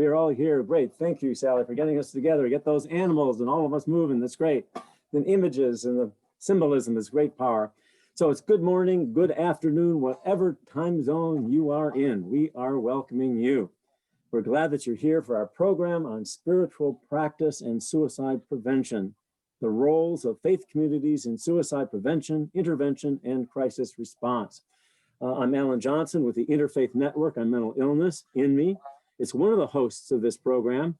are all here. Great. Thank you, Sally, for getting us together. Get those animals and all of us moving. That's great. And images and the symbolism is great power. So it's good morning, good afternoon, whatever time zone you are in. We are welcoming you. We're glad that you're here for our program on spiritual practice and suicide prevention, the roles of faith communities in suicide prevention, intervention, and crisis response. I'm Alan Johnson with the Interfaith Network on Mental Illness, INME. It's one of the hosts of this program,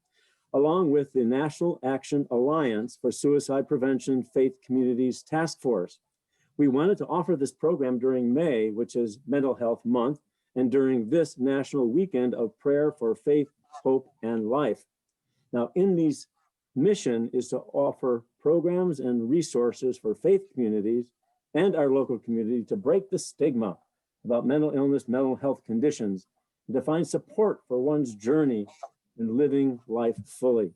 along with the National Action Alliance for Suicide Prevention Faith Communities Task Force. We wanted to offer this program during May, which is Mental Health Month, and during this National Weekend of Prayer for Faith, Hope, and Life. Now, INME's mission is to offer programs and resources for faith communities and our local community to break the stigma about mental illness, mental health conditions, and to find support for one's journey in living life fully.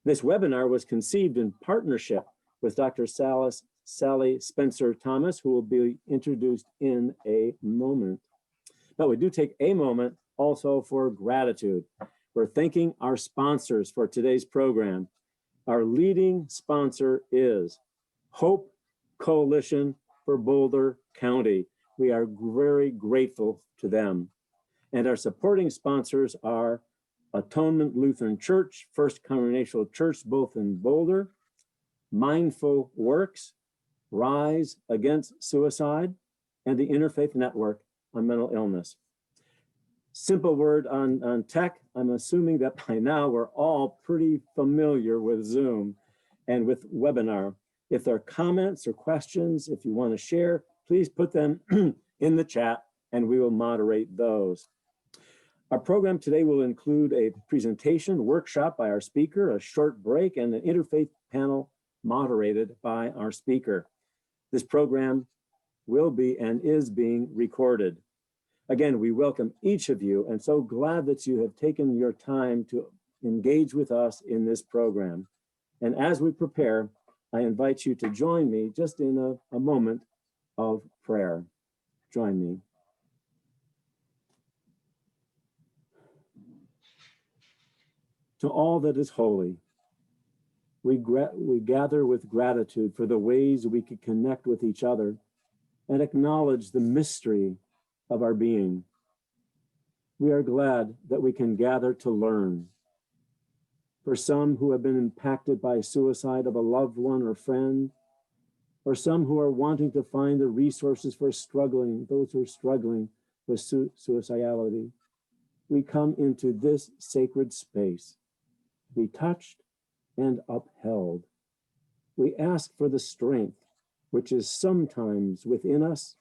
This webinar was conceived in partnership with Dr. Sally Spencer-Thomas, who will be introduced in a moment. But we do take a moment also for gratitude. We're thanking our sponsors for today's program. Our leading sponsor is Hope Coalition for Boulder County. We are very grateful to them. And our supporting sponsors are Atonement Lutheran Church, First Congregational Church, both in Boulder, Mindful Works, Rise Against Suicide, and the Interfaith Network on Mental Illness. Simple word on tech. I'm assuming that by now we're all pretty familiar with Zoom and with webinar. If there are comments or questions, if you want to share, please put them in the chat and we will moderate those. Our program today will include a presentation workshop by our speaker, a short break, and an interfaith panel moderated by our speaker. This program will be and is being recorded. Again, we welcome each of you and so glad that you have taken your time to engage with us in this program. And as we prepare, I invite you to join me just in a moment of prayer. Join me. To all that is holy, we gather with gratitude for the ways we could connect with each other and acknowledge the mystery of our being. We are glad that we can gather to learn. For some who have been impacted by suicide of a loved one or friend, or some who are wanting to find the resources for those who are struggling with suicidality, we come into this sacred space to be touched and upheld. We ask for the strength which is sometimes within us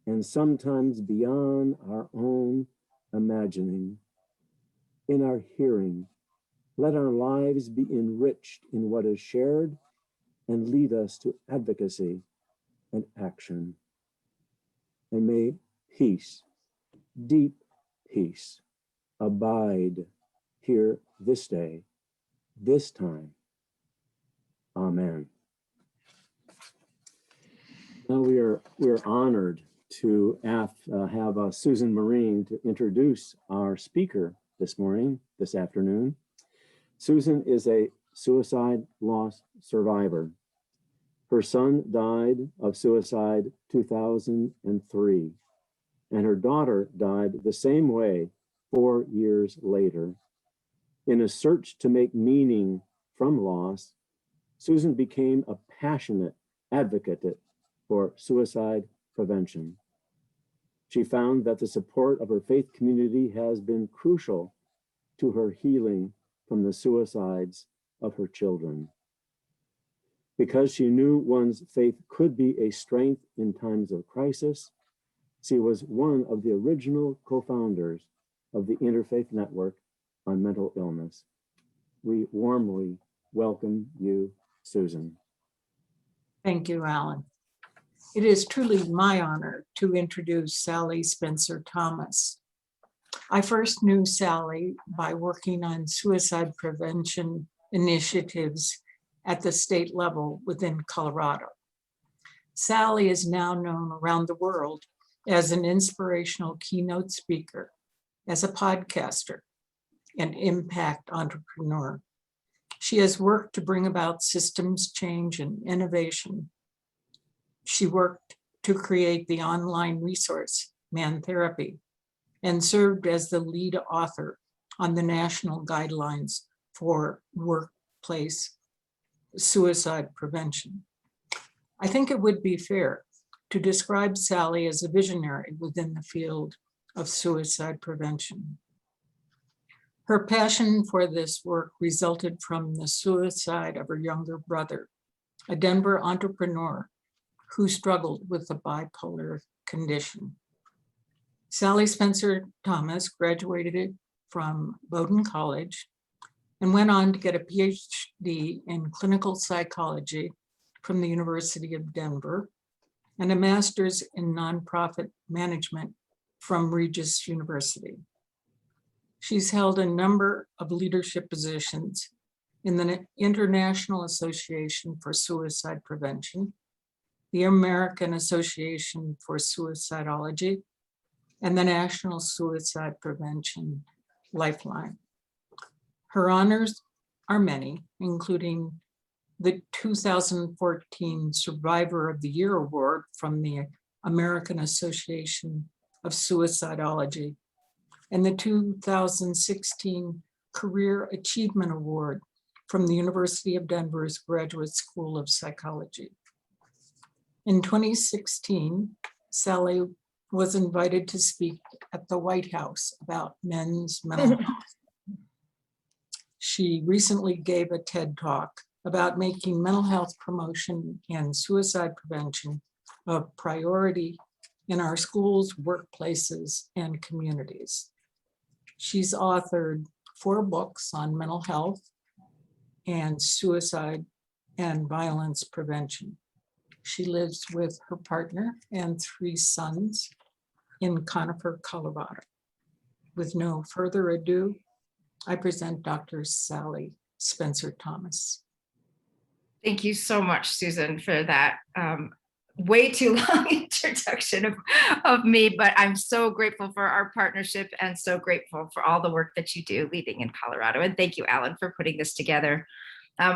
and sometimes beyond our own imagining. In our hearing, let our lives be enriched in what is shared and lead us to advocacy and action. And may peace, deep peace, abide here this day, this time. Amen. Now we are honored to have Susan Marine to introduce our speaker this afternoon. Susan is a suicide loss survivor. Her son died of suicide 2003, and her daughter died the same way 4 years later. In a search to make meaning from loss, Susan became a passionate advocate for suicide prevention. She found that the support of her faith community has been crucial to her healing from the suicides of her children. Because she knew one's faith could be a strength in times of crisis, she was one of the original co-founders of the Interfaith Network on Mental Illness. We warmly welcome you, Susan. Thank you, Alan. It is truly my honor to introduce Sally Spencer-Thomas. I first knew Sally by working on suicide prevention initiatives at the state level within Colorado. Sally is now known around the world as an inspirational keynote speaker, as a podcaster, and impact entrepreneur. She has worked to bring about systems change and innovation. She worked to create the online resource, Man Therapy, and served as the lead author on the national guidelines for workplace suicide prevention. I think it would be fair to describe Sally as a visionary within the field of suicide prevention. Her passion for this work resulted from the suicide of her younger brother, a Denver entrepreneur who struggled with a bipolar condition. Sally Spencer Thomas graduated from Bowdoin College and went on to get a PhD in clinical psychology from the University of Denver and a master's in nonprofit management from Regis University. She's held a number of leadership positions in the International Association for Suicide Prevention, the American Association for Suicidology, and the National Suicide Prevention Lifeline. Her honors are many, including the 2014 Survivor of the Year Award from the American Association of Suicidology, and the 2016 Career Achievement Award from the University of Denver's Graduate School of Psychology. In 2016, Sally was invited to speak at the White House about men's mental health. She recently gave a TED Talk about making mental health promotion and suicide prevention a priority in our schools, workplaces, and communities. She's authored 4 books on mental health and suicide and violence prevention. She lives with her partner and 3 sons in Conifer, Colorado. With no further ado, I present Dr. Sally Spencer Thomas. Thank you so much, Susan, for that way too long introduction of me, but I'm so grateful for our partnership and so grateful for all the work that you do leading in Colorado. And thank you, Alan, for putting this together.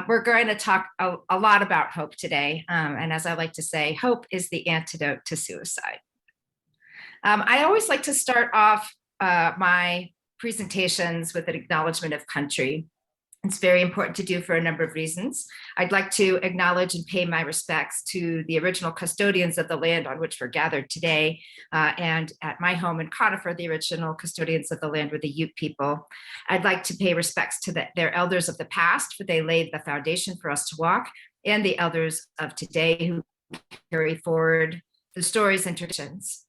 We're going to talk a lot about hope today. And as I like to say, hope is the antidote to suicide. I always like to start off my presentations with an acknowledgement of country. It's very important to do for a number of reasons. I'd like to acknowledge and pay my respects to the original custodians of the land on which we're gathered today. And at my home in Conifer, the original custodians of the land were the Ute people. I'd like to pay respects to their elders of the past, for they laid the foundation for us to walk, and the elders of today who carry forward the stories and traditions.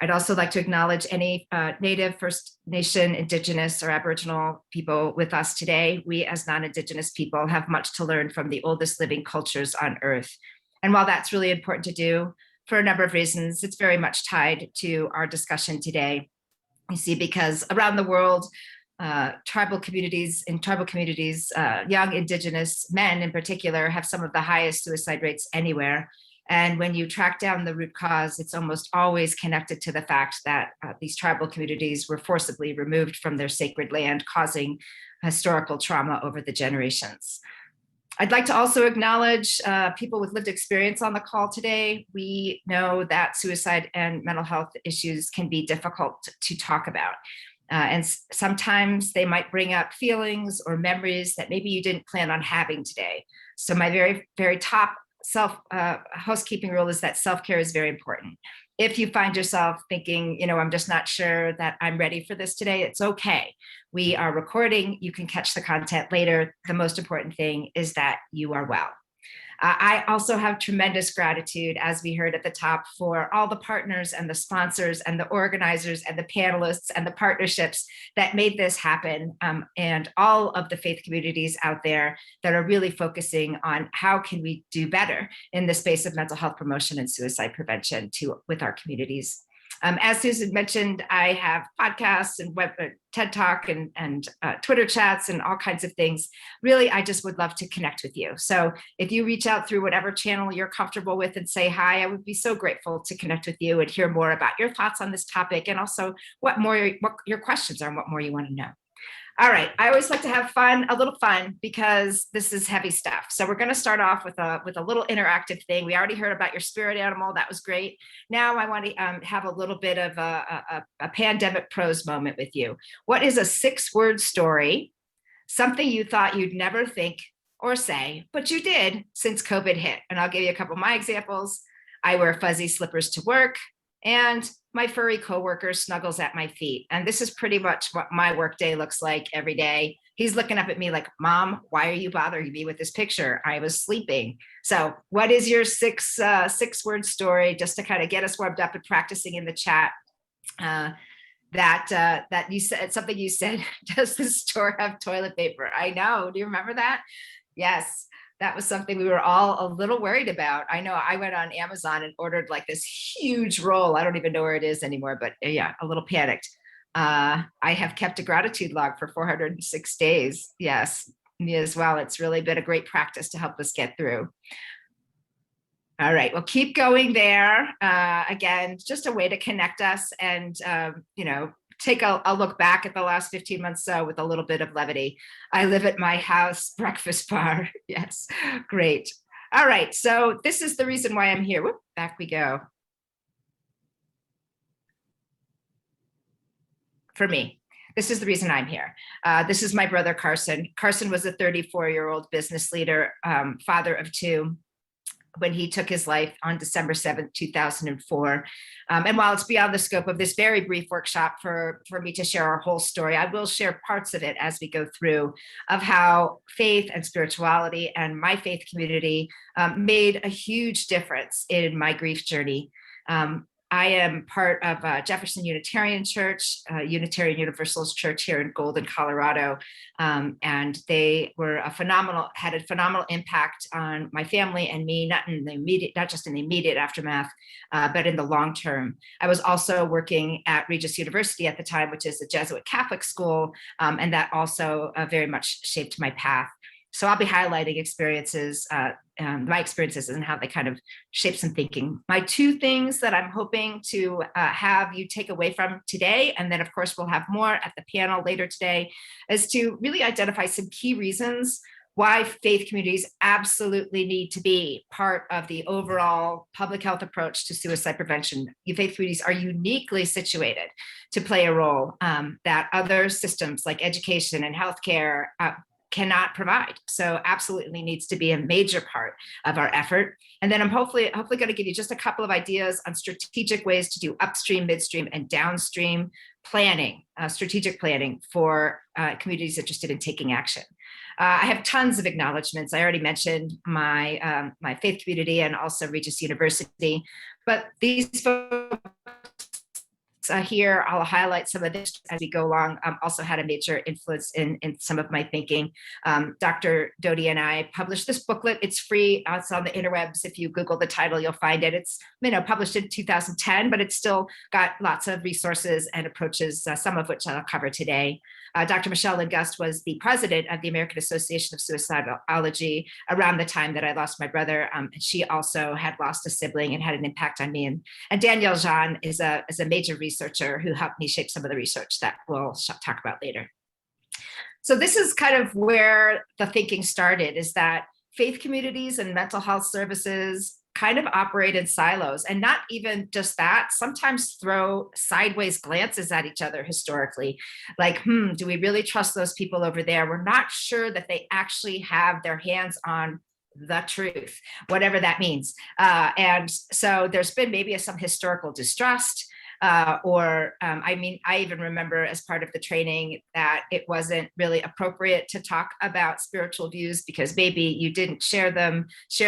I'd also like to acknowledge any Native, First Nation, Indigenous, or Aboriginal people with us today. We as non-Indigenous people have much to learn from the oldest living cultures on Earth. And while that's really important to do for a number of reasons, it's very much tied to our discussion today. You see, because around the world, tribal communities, young Indigenous men in particular have some of the highest suicide rates anywhere. And when you track down the root cause, it's almost always connected to the fact that these tribal communities were forcibly removed from their sacred land, causing historical trauma over the generations. I'd like to also acknowledge people with lived experience on the call today. We know that suicide and mental health issues can be difficult to talk about. And sometimes they might bring up feelings or memories that maybe you didn't plan on having today. So my very, very top housekeeping rule is that self-care is very important. If you find yourself thinking, I'm just not sure that I'm ready for this today, it's okay. We are recording. You can catch the content later. The most important thing is that you are well. I also have tremendous gratitude, as we heard at the top, for all the partners and the sponsors and the organizers and the panelists and the partnerships that made this happen, and all of the faith communities out there that are really focusing on how can we do better in the space of mental health promotion and suicide prevention with our communities. As Susan mentioned, I have podcasts and TED Talk and Twitter chats and all kinds of things. Really, I just would love to connect with you. So if you reach out through whatever channel you're comfortable with and say hi, I would be so grateful to connect with you and hear more about your thoughts on this topic, and also what your questions are and what more you want to know. All right, I always like to have fun, a little fun, because this is heavy stuff. So we're going to start off with a little interactive thing. We already heard about your spirit animal. That was great. Now I want to have a little bit of a pandemic prose moment with you. What is a 6-word story, something you thought you'd never think or say, but you did since COVID hit? And I'll give you a couple of my examples. I wear fuzzy slippers to work, and my furry coworker snuggles at my feet. And this is pretty much what my workday looks like every day. He's looking up at me like, Mom, why are you bothering me with this picture? I was sleeping. So what is your 6-word story, just to kind of get us warmed up and practicing in the chat? That you said something. You said, does the store have toilet paper? I know. Do you remember that? Yes. That was something we were all a little worried about. I know I went on Amazon and ordered like this huge roll. I don't even know where it is anymore, but yeah, a little panicked. I have kept a gratitude log for 406 days. Yes, me as well. It's really been a great practice to help us get through. All right, well, keep going there. Again, just a way to connect us and, take a look back at the last 15 months so with a little bit of levity. I live at my house breakfast bar. Yes, great. All right, so this is the reason why I'm here. Whoop, back we go. For me, this is the reason I'm here. This is my brother, Carson. Carson was a 34-year-old business leader, father of 2, when he took his life on December 7th, 2004. And while it's beyond the scope of this very brief workshop for me to share our whole story, I will share parts of it as we go through, of how faith and spirituality and my faith community made a huge difference in my grief journey. I am part of Jefferson Unitarian Church, Unitarian Universalist Church here in Golden, Colorado. And they were had a phenomenal impact on my family and me, not just in the immediate aftermath, but in the long term. I was also working at Regis University at the time, which is a Jesuit Catholic school, and that also very much shaped my path. So I'll be highlighting experiences, my experiences and how they kind of shape some thinking. My 2 things that I'm hoping to have you take away from today, and then of course we'll have more at the panel later today, is to really identify some key reasons why faith communities absolutely need to be part of the overall public health approach to suicide prevention. Faith communities are uniquely situated to play a role that other systems like education and healthcare cannot provide. So absolutely needs to be a major part of our effort. And then I'm hopefully going to give you just a couple of ideas on strategic ways to do upstream, midstream, and downstream planning, strategic planning for communities interested in taking action. I have tons of acknowledgements. I already mentioned my faith community and also Regis University, but these folks here, I'll highlight some of this as we go along, also had a major influence in some of my thinking. Dr. Doty and I published this booklet. It's free. It's on the interwebs. If you Google the title, you'll find it. It's published in 2010, but it's still got lots of resources and approaches, some of which I'll cover today. Dr. Michelle Lingust was the president of the American Association of Suicidology around the time that I lost my brother. She also had lost a sibling and had an impact on me. And Danielle Jean is a major researcher who helped me shape some of the research that we'll talk about later. So this is kind of where the thinking started, is that faith communities and mental health services kind of operate in silos, and not even just that, sometimes throw sideways glances at each other historically, like, do we really trust those people over there? We're not sure that they actually have their hands on the truth, whatever that means. And so there's been maybe some historical distrust. I even remember as part of the training that it wasn't really appropriate to talk about spiritual views because maybe you didn't share the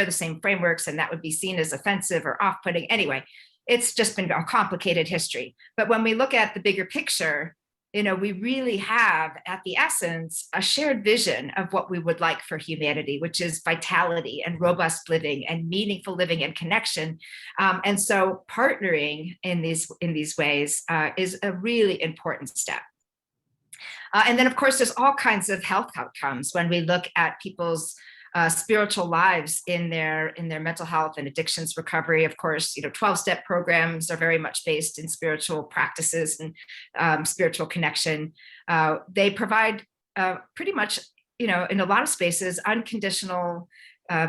same frameworks, and that would be seen as offensive or off-putting. Anyway, it's just been a complicated history. But when we look at the bigger picture, we really have, at the essence, a shared vision of what we would like for humanity, which is vitality and robust living and meaningful living and connection. And so partnering in these ways is a really important step. And then, of course, there's all kinds of health outcomes when we look at people's spiritual lives in their mental health and addictions recovery. Of course, 12-step programs are very much based in spiritual practices and spiritual connection. They provide pretty much, in a lot of spaces, unconditional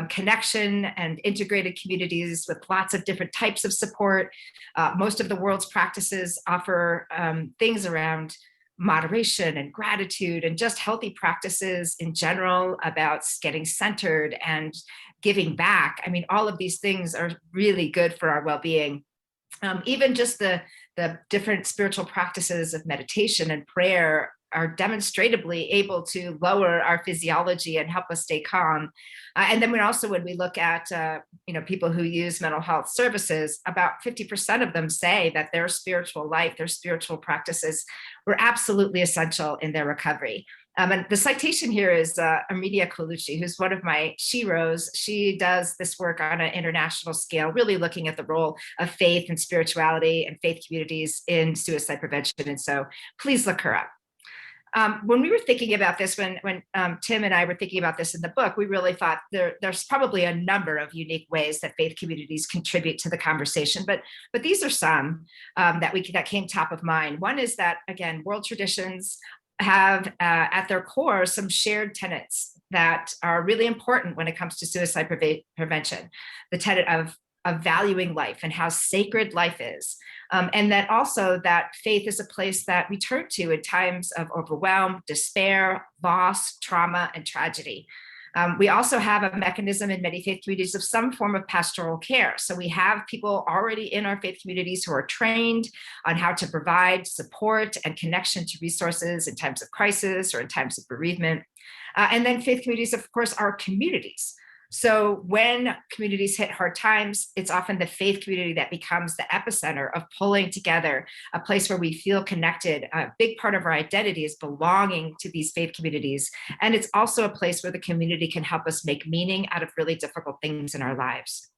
connection and integrated communities with lots of different types of support. Most of the world's practices offer things around moderation and gratitude and just healthy practices in general about getting centered and giving back. I mean, all of these things are really good for our well-being. Even just the different spiritual practices of meditation and prayer are demonstratively able to lower our physiology and help us stay calm. And then when we look at people who use mental health services, about 50% of them say that their spiritual life, their spiritual practices were absolutely essential in their recovery. And the citation here is Amidia Colucci, who's one of my sheroes. She does this work on an international scale, really looking at the role of faith and spirituality and faith communities in suicide prevention. And so please look her up. When we were thinking about this, when Tim and I were thinking about this in the book, we really thought there's probably a number of unique ways that faith communities contribute to the conversation, but these are some that came top of mind. One is that, again, world traditions have at their core some shared tenets that are really important when it comes to suicide prevention. The tenet of valuing life and how sacred life is. And that also that faith is a place that we turn to in times of overwhelm, despair, loss, trauma, and tragedy. We also have a mechanism in many faith communities of some form of pastoral care. So we have people already in our faith communities who are trained on how to provide support and connection to resources in times of crisis or in times of bereavement. And then faith communities, of course, are communities. So when communities hit hard times, it's often the faith community that becomes the epicenter of pulling together a place where we feel connected. A big part of our identity is belonging to these faith communities. And it's also a place where the community can help us make meaning out of really difficult things in our lives.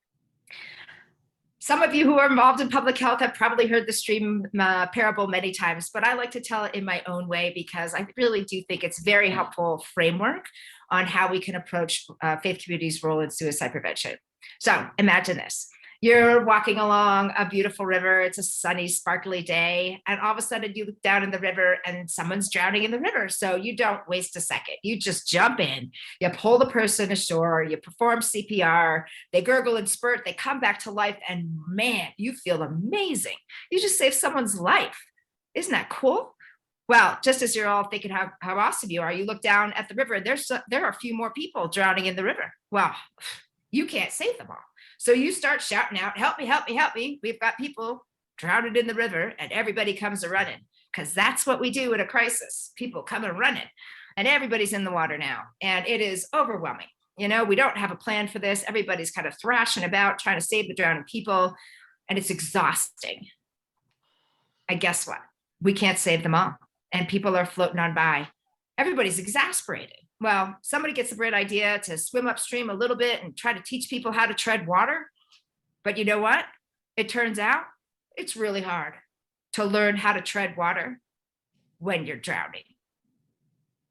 Some of you who are involved in public health have probably heard the stream parable many times, but I like to tell it in my own way because I really do think it's very helpful framework on how we can approach faith communities' role in suicide prevention. So imagine this. You're walking along a beautiful river. It's a sunny, sparkly day. And all of a sudden you look down in the river and someone's drowning in the river. So you don't waste a second. You just jump in, you pull the person ashore, you perform CPR, they gurgle and spurt, they come back to life. And man, you feel amazing. You just saved someone's life. Isn't that cool? Well, just as you're all thinking how awesome you are, you look down at the river and there are a few more people drowning in the river. Well, you can't save them all. So you start shouting out, help me, help me, help me. We've got people drowning in the river and everybody comes a running because that's what we do in a crisis. People come a running and everybody's in the water now. And it is overwhelming. You know, we don't have a plan for this. Everybody's kind of thrashing about trying to save the drowning people and it's exhausting. And guess what? We can't save them all. And people are floating on by. Everybody's exasperated. Well, somebody gets the great idea to swim upstream a little bit and try to teach people how to tread water. But you know what? It turns out it's really hard to learn how to tread water when you're drowning.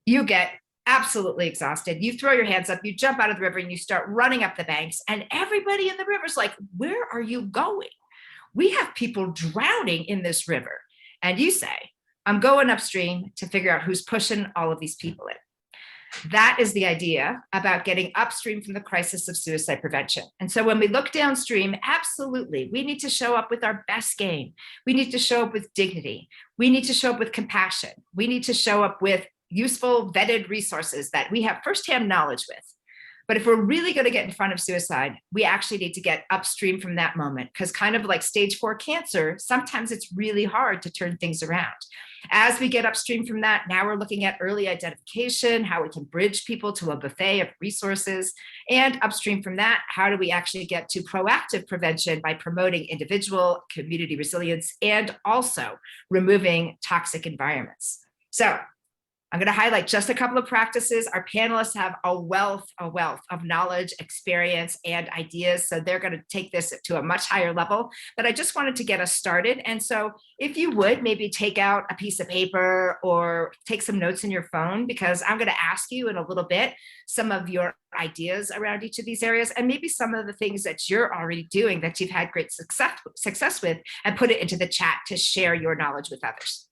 You get absolutely exhausted. You throw your hands up, you jump out of the river and you start running up the banks. And everybody in the river's like, where are you going? We have people drowning in this river. And you say, I'm going upstream to figure out who's pushing all of these people in. That is the idea about getting upstream from the crisis of suicide prevention. And so when we look downstream, absolutely, we need to show up with our best game. We need to show up with dignity. We need to show up with compassion. We need to show up with useful, vetted resources that we have firsthand knowledge with. But if we're really going to get in front of suicide, we actually need to get upstream from that moment because kind of like stage 4 cancer, sometimes it's really hard to turn things around. As we get upstream from that, now we're looking at early identification, how we can bridge people to a buffet of resources. And upstream from that, how do we actually get to proactive prevention by promoting individual community resilience and also removing toxic environments. So I'm going to highlight just a couple of practices. Our panelists have a wealth of knowledge, experience, and ideas. So they're going to take this to a much higher level. But I just wanted to get us started. And so if you would maybe take out a piece of paper or take some notes in your phone, because I'm going to ask you in a little bit some of your ideas around each of these areas and maybe some of the things that you're already doing that you've had great success with and put it into the chat to share your knowledge with others.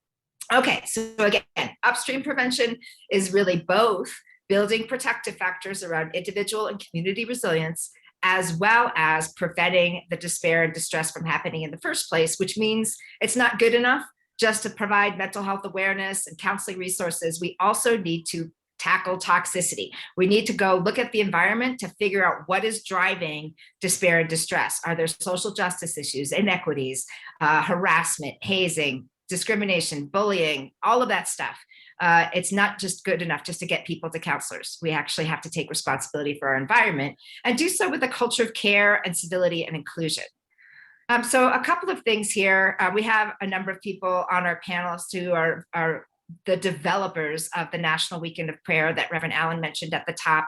Okay, so again, upstream prevention is really both building protective factors around individual and community resilience, as well as preventing the despair and distress from happening in the first place, which means it's not good enough just to provide mental health awareness and counseling resources. We also need to tackle toxicity. We need to go look at the environment to figure out what is driving despair and distress. Are there social justice issues, inequities, harassment, hazing, discrimination, bullying, all of that stuff? It's not just good enough just to get people to counselors. We actually have to take responsibility for our environment and do so with a culture of care and civility and inclusion. So a couple of things here. We have a number of people on our panelists who are the developers of the National Weekend of Prayer that Reverend Allen mentioned at the top.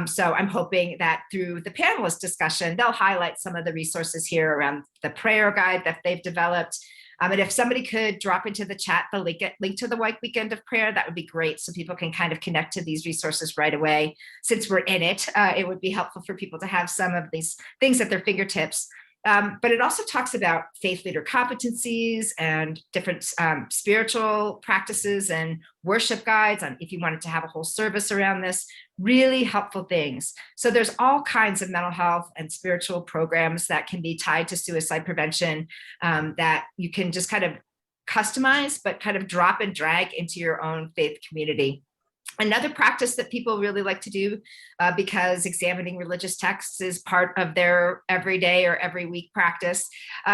So I'm hoping that through the panelist discussion, they'll highlight some of the resources here around the prayer guide that they've developed. And if somebody could drop into the chat the link to the White Weekend of Prayer, that would be great, so people can kind of connect to these resources right away. Since we're in it, it would be helpful for people to have some of these things at their fingertips. But it also talks about faith leader competencies and different spiritual practices and worship guides on if you wanted to have a whole service around this, really helpful things. So there's all kinds of mental health and spiritual programs that can be tied to suicide prevention that you can just kind of customize, but kind of drop and drag into your own faith community. Another practice that people really like to do, because examining religious texts is part of their everyday or every week practice,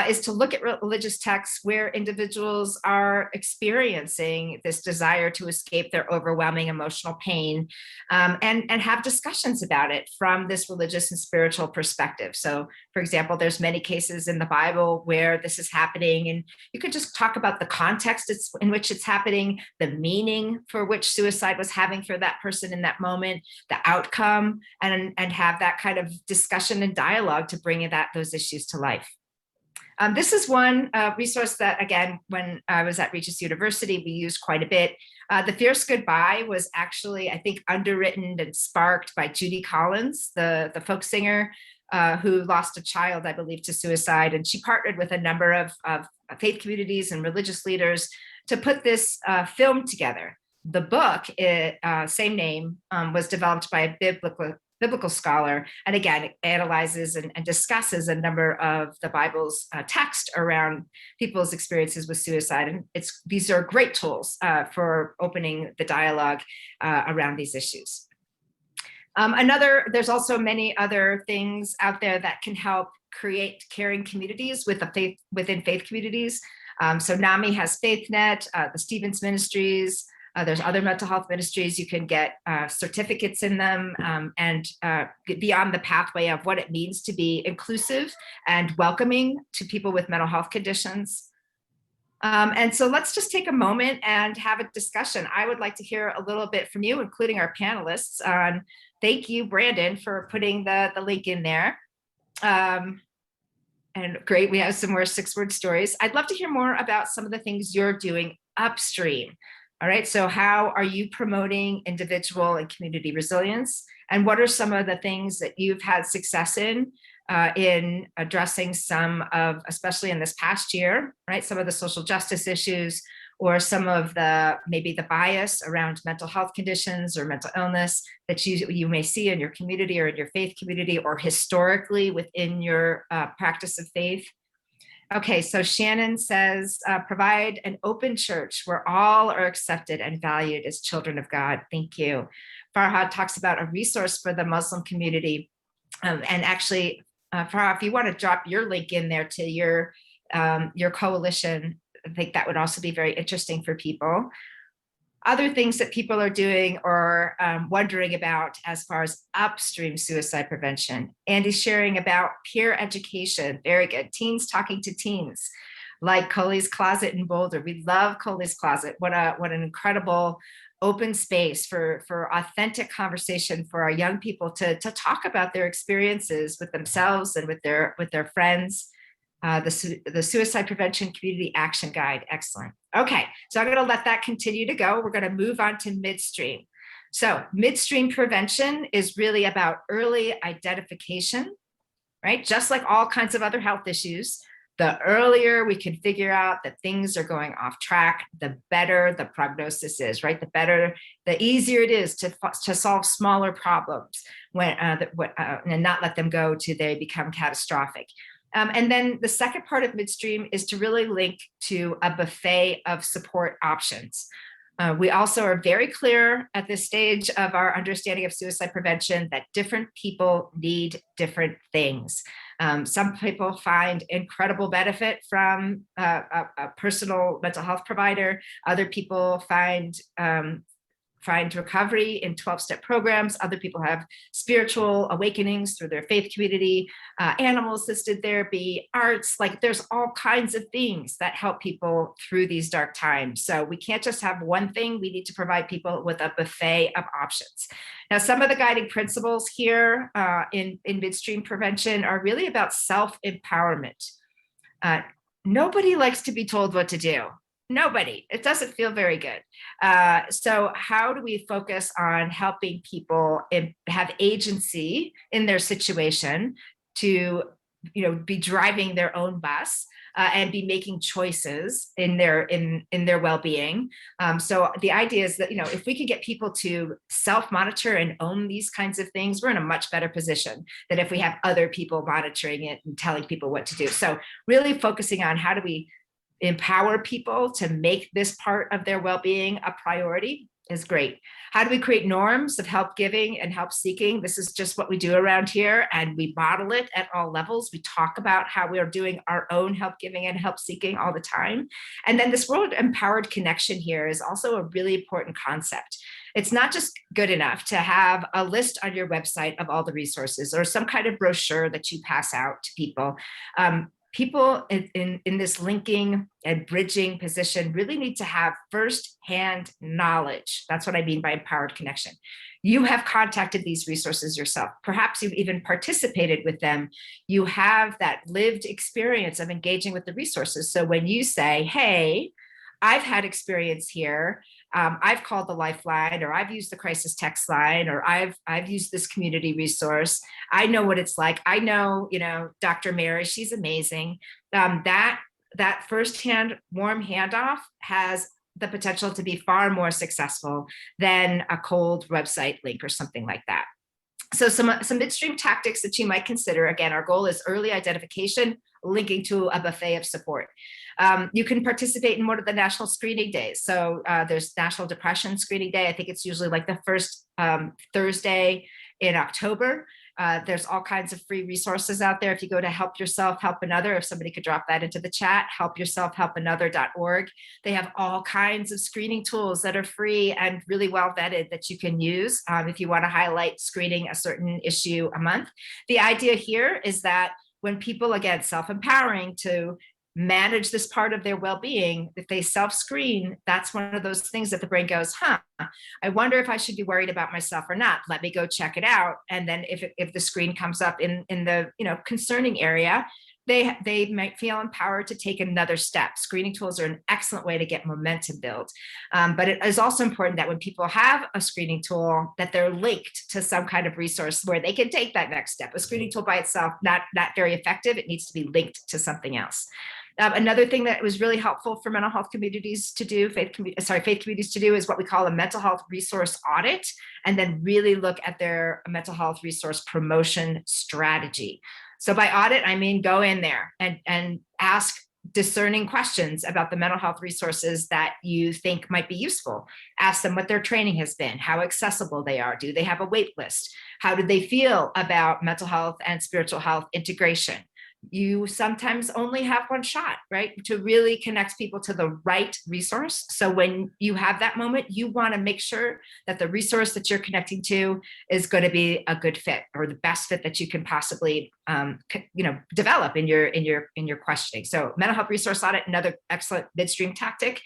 is to look at religious texts where individuals are experiencing this desire to escape their overwhelming emotional pain, and have discussions about it from this religious and spiritual perspective. So, for example, there's many cases in the Bible where this is happening, and you could just talk about the context in which it's happening, the meaning for which suicide was having for that person in that moment, the outcome, and have that kind of discussion and dialogue to bring those issues to life. This is one resource that, again, when I was at Regis University, we used quite a bit. The Fierce Goodbye was actually, I think, underwritten and sparked by Judy Collins, the folk singer who lost a child, I believe, to suicide. And she partnered with a number of faith communities and religious leaders to put this film together. The book, same name, was developed by a biblical scholar, and again, it analyzes and discusses a number of the Bible's text around people's experiences with suicide. And these are great tools for opening the dialogue around these issues. There's also many other things out there that can help create caring communities within faith communities. So NAMI has FaithNet, the Stevens Ministries. There's other mental health ministries. You can get certificates in them and be on the pathway of what it means to be inclusive and welcoming to people with mental health conditions. And so let's just take a moment and have a discussion. I would like to hear a little bit from you, including our panelists. Thank you, Brandon, for putting the link in there. And great, we have some more 6-word stories. I'd love to hear more about some of the things you're doing upstream. All right, so how are you promoting individual and community resilience? And what are some of the things that you've had success in addressing some of, especially in this past year, right, some of the social justice issues, or some of maybe the bias around mental health conditions or mental illness that you may see in your community or in your faith community or historically within your practice of faith? Okay, so Shannon says, provide an open church where all are accepted and valued as children of God. Thank you. Farhad talks about a resource for the Muslim community. And actually, Farhad, if you want to drop your link in there to your coalition, I think that would also be very interesting for people. Other things that people are doing or wondering about as far as upstream suicide prevention. Andy's sharing about peer education. Very good. Teens talking to teens, like Coley's Closet in Boulder. We love Coley's Closet. What an incredible open space for authentic conversation for our young people to talk about their experiences with themselves and with their friends. The Suicide Prevention Community Action Guide. Excellent. Okay, so I'm going to let that continue to go. We're going to move on to midstream. So midstream prevention is really about early identification, right? Just like all kinds of other health issues, The earlier we can figure out that things are going off track, the better the prognosis is, right? The easier it is to solve smaller problems and not let them go till they become catastrophic. And then the second part of midstream is to really link to a buffet of support options. We also are very clear at this stage of our understanding of suicide prevention that different people need different things. Some people find incredible benefit from a personal mental health provider. Other people find recovery in 12-step programs. Other people have spiritual awakenings through their faith community, animal-assisted therapy, arts. Like, there's all kinds of things that help people through these dark times. So we can't just have one thing. We need to provide people with a buffet of options. Now, some of the guiding principles here in midstream prevention are really about self-empowerment. Nobody likes to be told what to do. Nobody. It doesn't feel very good. So how do we focus on helping people have agency in their situation to, be driving their own bus and be making choices in their well-being? So the idea is that, if we can get people to self-monitor and own these kinds of things, we're in a much better position than if we have other people monitoring it and telling people what to do. So really focusing on how do we empower people to make this part of their well-being a priority is great. How do we create norms of help giving and help seeking? This is just what we do around here, and we model it at all levels. We talk about how we are doing our own help giving and help seeking all the time. And then this word empowered connection here is also a really important concept. It's not just good enough to have a list on your website of all the resources or some kind of brochure that you pass out to people. People in this linking and bridging position really need to have firsthand knowledge. That's what I mean by empowered connection. You have contacted these resources yourself. Perhaps you've even participated with them. You have that lived experience of engaging with the resources. So when you say, hey, I've had experience here, I've called the Lifeline, or I've used the crisis text line, or I've used this community resource. I know what it's like. I know, Dr. Mary, she's amazing. That firsthand warm handoff has the potential to be far more successful than a cold website link or something like that. So some midstream tactics that you might consider. Again, our goal is early identification, linking to a buffet of support. You can participate in one of the national screening days. So there's National Depression Screening Day. I think it's usually like the first Thursday in October. There's all kinds of free resources out there. If you go to Help Yourself, Help Another, if somebody could drop that into the chat, helpyourselfhelpanother.org. They have all kinds of screening tools that are free and really well vetted that you can use if you want to highlight screening a certain issue a month. The idea here is that when people, again, self-empowering to manage this part of their well-being, if they self-screen, that's one of those things that the brain goes, I wonder if I should be worried about myself or not. Let me go check it out. And then if the screen comes up in the concerning area, they might feel empowered to take another step. Screening tools are an excellent way to get momentum built. But it is also important that when people have a screening tool, that they're linked to some kind of resource where they can take that next step. A screening tool by itself, not very effective. It needs to be linked to something else. Another thing that was really helpful for mental health communities to do, faith communities to do, is what we call a mental health resource audit, and then really look at their mental health resource promotion strategy. So by audit, I mean go in there and ask discerning questions about the mental health resources that you think might be useful. Ask them what their training has been, how accessible they are. Do they have a wait list? How do they feel about mental health and spiritual health integration? You sometimes only have one shot, right, to really connect people to the right resource. So when you have that moment, you want to make sure that the resource that you're connecting to is going to be a good fit, or the best fit that you can possibly develop in your questioning. So mental health resource audit, another excellent midstream tactic.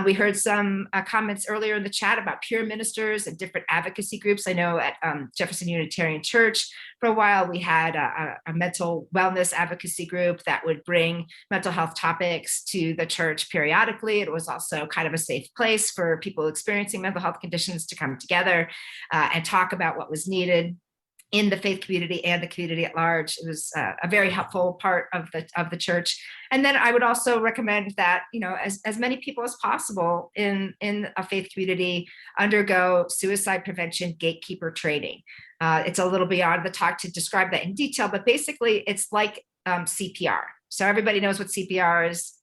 We heard some comments earlier in the chat about peer ministers and different advocacy groups. I know at Jefferson Unitarian Church, for a while, we had a mental wellness advocacy group that would bring mental health topics to the church periodically. It was also kind of a safe place for people experiencing mental health conditions to come together and talk about what was needed. in the faith community and the community at large. It was a very helpful part of the church. And then I would also recommend that, you know, as many people as possible in a faith community undergo suicide prevention gatekeeper training. It's a little beyond the talk to describe that in detail, but basically it's like CPR. So everybody knows what CPR is,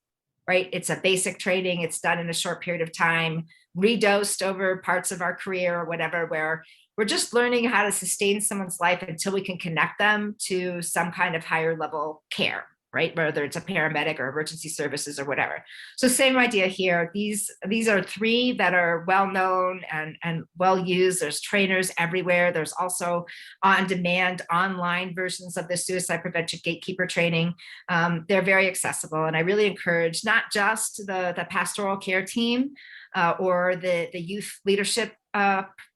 right? It's a basic training. It's done in a short period of time, redosed over parts of our career or whatever, where we're just learning how to sustain someone's life until we can connect them to some kind of higher level care, right? Whether it's a paramedic or emergency services or whatever. So same idea here. These are three that are well known and well used. There's trainers everywhere. There's also on demand online versions of the suicide prevention gatekeeper training. They're very accessible. And I really encourage not just the pastoral care team or the youth leadership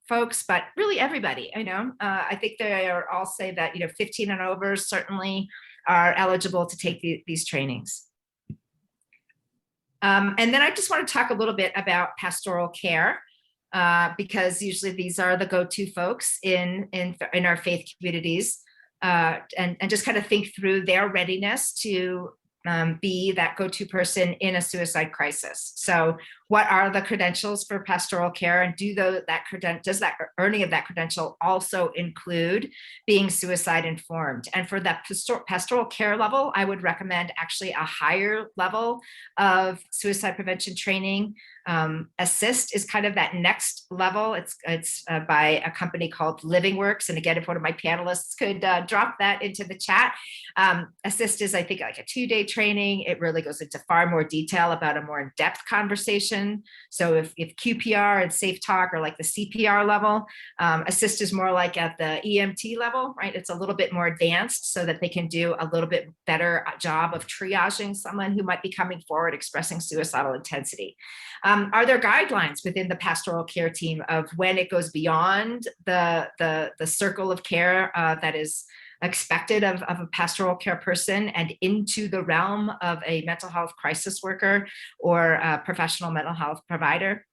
folks, but really everybody. I know, I think they are all say that, you know, 15 and over certainly are eligible to take these trainings. And then I just want to talk a little bit about pastoral care, because usually these are the go-to folks in our faith communities, and just kind of think through their readiness to be that go-to person in a suicide crisis. So what are the credentials for pastoral care, and does that earning of that credential also include being suicide informed? And for that pastoral care level, I would recommend actually a higher level of suicide prevention training. Assist is kind of that next level. It's by a company called LivingWorks. And again, if one of my panelists could drop that into the chat. Assist is, I think, like a 2-day training. It really goes into far more detail about a more in-depth conversation. So if QPR and Safe Talk are like the CPR level, Assist is more like at the EMT level, right? It's a little bit more advanced so that they can do a little bit better job of triaging someone who might be coming forward expressing suicidal intensity. Are there guidelines within the pastoral care team of when it goes beyond the circle of care that is expected of a pastoral care person and into the realm of a mental health crisis worker or a professional mental health provider?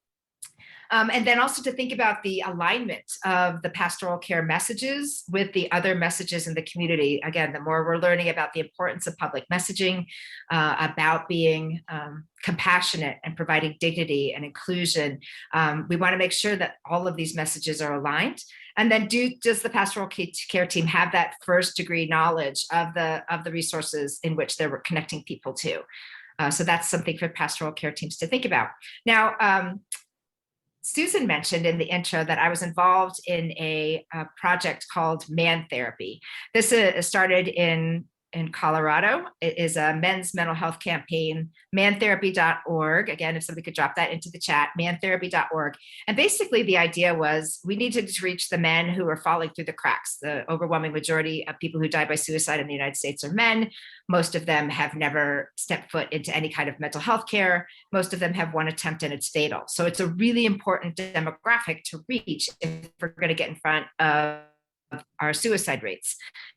And then also to think about the alignment of the pastoral care messages with the other messages in the community. Again, the more we're learning about the importance of public messaging, about being compassionate and providing dignity and inclusion, we want to make sure that all of these messages are aligned. And then does the pastoral care team have that first degree knowledge of the resources in which they're connecting people to? So that's something for pastoral care teams to think about. Now, Susan mentioned in the intro that I was involved in a project called Man Therapy. This started in Colorado. It is a men's mental health campaign, mantherapy.org. Again, if somebody could drop that into the chat, mantherapy.org. And basically the idea was we needed to reach the men who are falling through the cracks. The overwhelming majority of people who die by suicide in the United States are men. Most of them have never stepped foot into any kind of mental health care. Most of them have one attempt and it's fatal. So it's a really important demographic to reach if we're going to get in front of our suicide rates.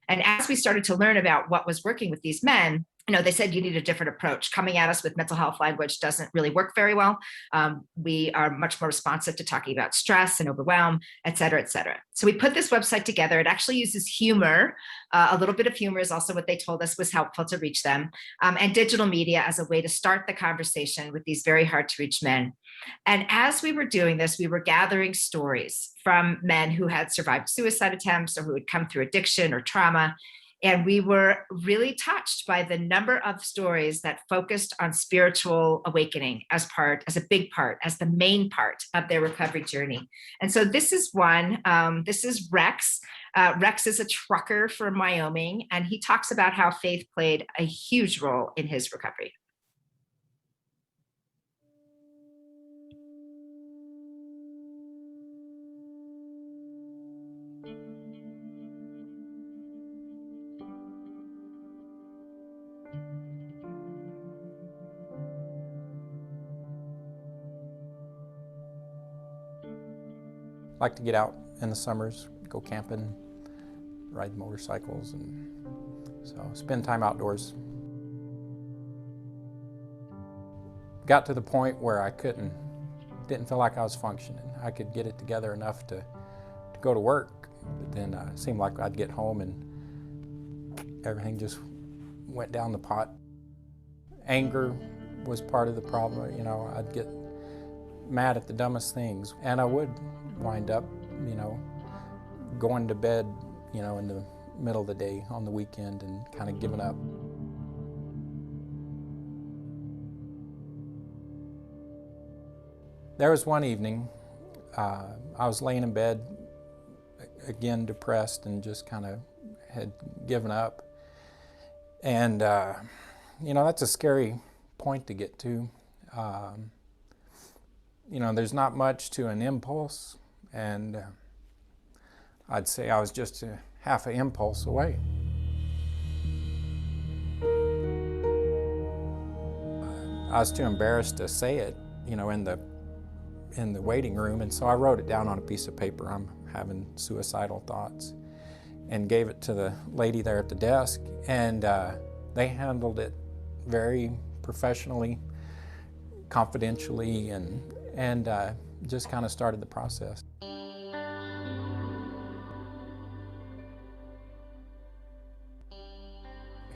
And as we started to learn about what was working with these men, they said you need a different approach. Coming at us with mental health language doesn't really work very well. We are much more responsive to talking about stress and overwhelm, et cetera, et cetera. So we put this website together. It actually uses humor. A little bit of humor is also what they told us was helpful to reach them, and digital media as a way to start the conversation with these very hard to reach men. And as we were doing this, we were gathering stories from men who had survived suicide attempts or who had come through addiction or trauma. And we were really touched by the number of stories that focused on spiritual awakening as a big part, as the main part of their recovery journey. And so this is one. This is Rex. Rex is a trucker from Wyoming, and he talks about how faith played a huge role in his recovery. Like to get out in the summers, go camping, ride motorcycles, and so spend time outdoors. Got to the point where I didn't feel like I was functioning. I could get it together enough to go to work, But then it seemed like I'd get home and everything just went down the pot. Anger was part of the problem. You know, I'd get mad at the dumbest things, and I would wind up, you know, going to bed, you know, in the middle of the day on the weekend and kind of giving up. There was one evening, I was laying in bed, again depressed and just kind of had given up. And, you know, that's a scary point to get to. You know, there's not much to an impulse, and I'd say I was just half an impulse away. I was too embarrassed to say it, you know, in the waiting room, and so I wrote it down on a piece of paper. I'm having suicidal thoughts, and gave it to the lady there at the desk, and they handled it very professionally, confidentially, and just kind of started the process.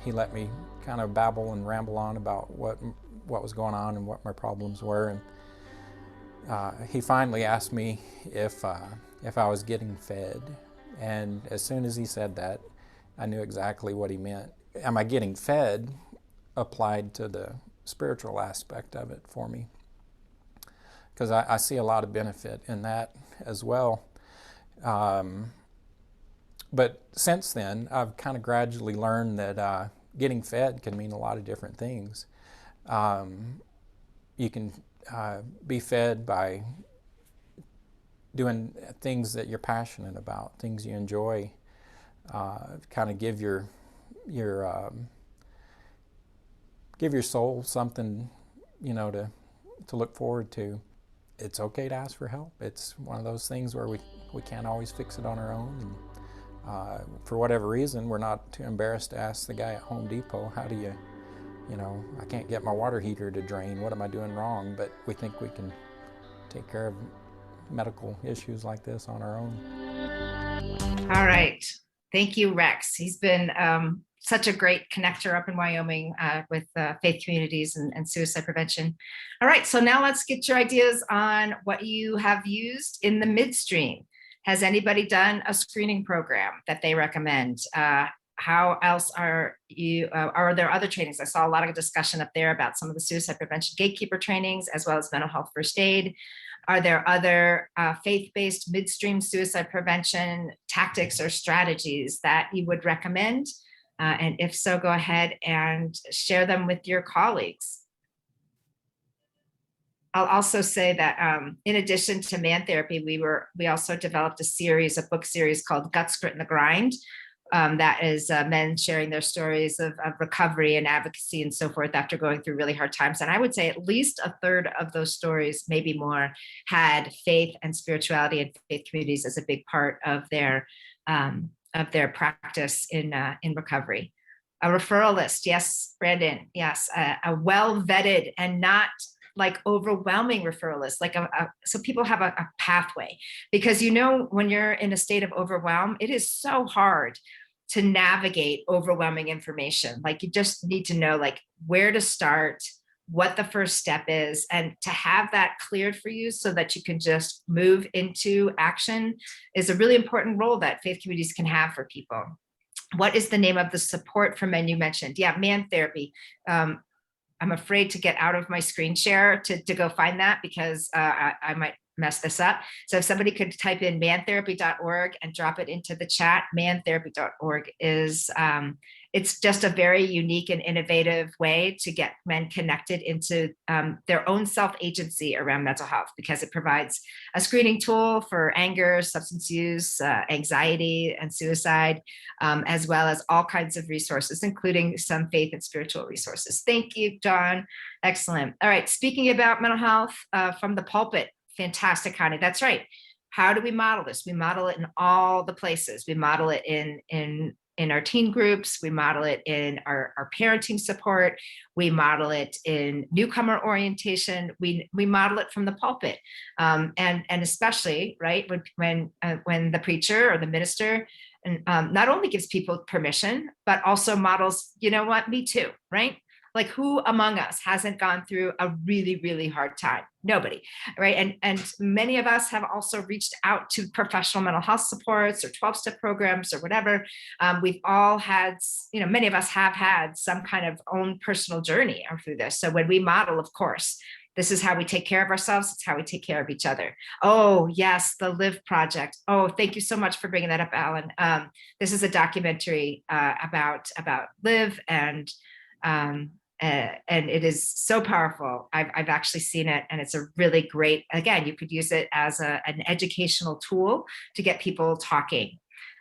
He let me kind of babble and ramble on about what was going on and what my problems were, and he finally asked me if I was getting fed, and as soon as he said that, I knew exactly what he meant. Am I getting fed applied to the spiritual aspect of it for me, because I see a lot of benefit in that as well. But since then, I've kind of gradually learned that getting fed can mean a lot of different things. You can be fed by doing things that you're passionate about, things you enjoy, kind of give your soul something, you know, to look forward to. It's okay to ask for help. It's one of those things where we can't always fix it on our own. And, for whatever reason, we're not too embarrassed to ask the guy at Home Depot, how do you know, I can't get my water heater to drain, what am I doing wrong? But we think we can take care of medical issues like this on our own. All right. Thank you, Rex. He's been such a great connector up in Wyoming with faith communities and suicide prevention. All right, so now let's get your ideas on what you have used in the midstream. Has anybody done a screening program that they recommend? How else are there other trainings? I saw a lot of discussion up there about some of the suicide prevention gatekeeper trainings, as well as mental health first aid. Are there other faith-based midstream suicide prevention tactics or strategies that you would recommend? And if so, go ahead and share them with your colleagues. I'll also say that in addition to man therapy, we also developed a book series called Guts, Grit, and the Grind. That is men sharing their stories of recovery and advocacy and so forth after going through really hard times. And I would say at least a third of those stories, maybe more, had faith and spirituality and faith communities as a big part of their practice in recovery. A referral list, yes, Brandon, yes, a well-vetted and not like overwhelming referral list, like so people have a pathway, because you know when you're in a state of overwhelm, it is so hard to navigate overwhelming information. Like you just need to know like where to start, what the first step is, and to have that cleared for you so that you can just move into action is a really important role that faith communities can have for people. What is the name of the support for men you mentioned? Yeah, man therapy. I'm afraid to get out of my screen share to go find that, because I might mess this up. So if somebody could type in mantherapy.org and drop it into the chat. Mantherapy.org is, it's just a very unique and innovative way to get men connected into their own self-agency around mental health, because it provides a screening tool for anger, substance use, anxiety, and suicide, as well as all kinds of resources, including some faith and spiritual resources. Thank you, John. Excellent. All right, speaking about mental health from the pulpit, fantastic, Connie. That's right. How do we model this? We model it in all the places. We model it in in our teen groups. We model it in our parenting support. We model it in newcomer orientation. We model it from the pulpit, and especially right when the preacher or the minister and not only gives people permission, but also models, you know what, me too, right? Like, who among us hasn't gone through a really, really hard time? Nobody, right? And many of us have also reached out to professional mental health supports or 12-step programs or whatever. We've all had, many of us have had some kind of own personal journey through this. So when we model, of course, this is how we take care of ourselves. It's how we take care of each other. Oh, yes, the Live Project. Oh, thank you so much for bringing that up, Alan. This is a documentary about Live, and it is so powerful. I've actually seen it, and it's a really great, again, you could use it as an educational tool to get people talking